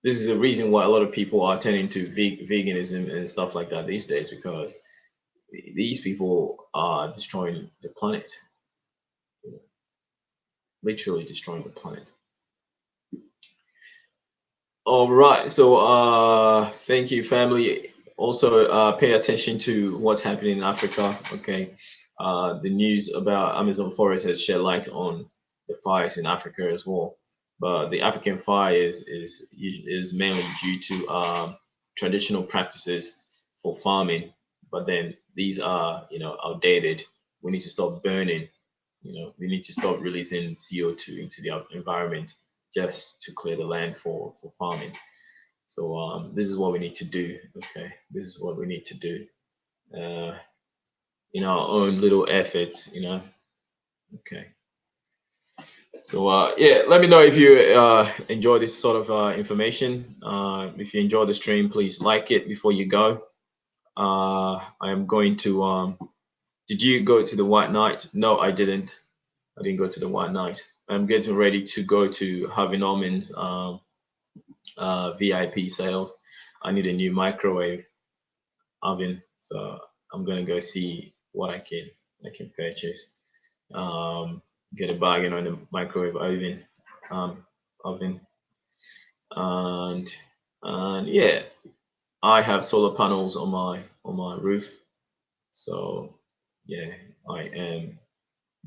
This is the reason why a lot of people are turning to veganism and stuff like that these days, because these people are destroying the planet, literally destroying the planet. All right, so thank you, family. Also, pay attention to what's happening in Africa. Okay, the news about Amazon forest has shed light on the fires in Africa as well. But the African fire is mainly due to traditional practices for farming. But then these are outdated. We need to stop burning. We need to stop releasing CO2 into the environment just to clear the land for farming. So this is what we need to do. Okay, this is what we need to do uh, in our own little efforts. Okay. So yeah, let me know if you enjoy this sort of information. If you enjoy the stream, please like it before you go. I am going to. Did you go to the White Night? No, I didn't. I didn't go to the White Night. I'm getting ready to go to Harvey Norman's VIP sales. I need a new microwave oven, so I'm gonna go see what I can purchase. Get a bargain on the microwave oven, and yeah, I have solar panels on my roof. So yeah, I am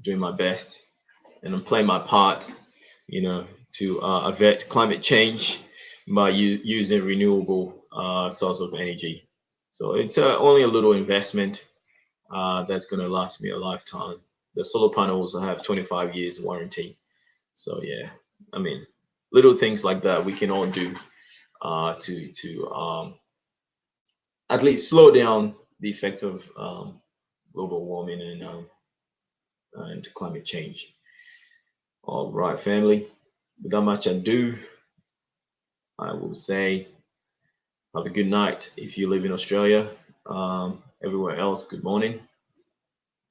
doing my best, and I'm playing my part, to avert climate change by using renewable source of energy. So it's only a little investment that's going to last me a lifetime. The solar panels I have 25 years warranty. So yeah, I mean, little things like that we can all do to at least slow down the effect of global warming and climate change. All right, family. Without much ado, I will say have a good night if you live in Australia. Everywhere else, good morning,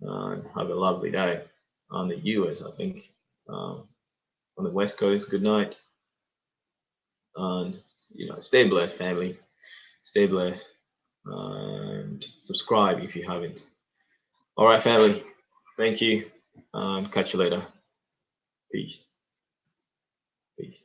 and have a lovely day. On the US, I think, on the West Coast, good night, and stay blessed, family. Stay blessed, and subscribe if you haven't. All right, family. Thank you, and catch you later. Peace. Peace.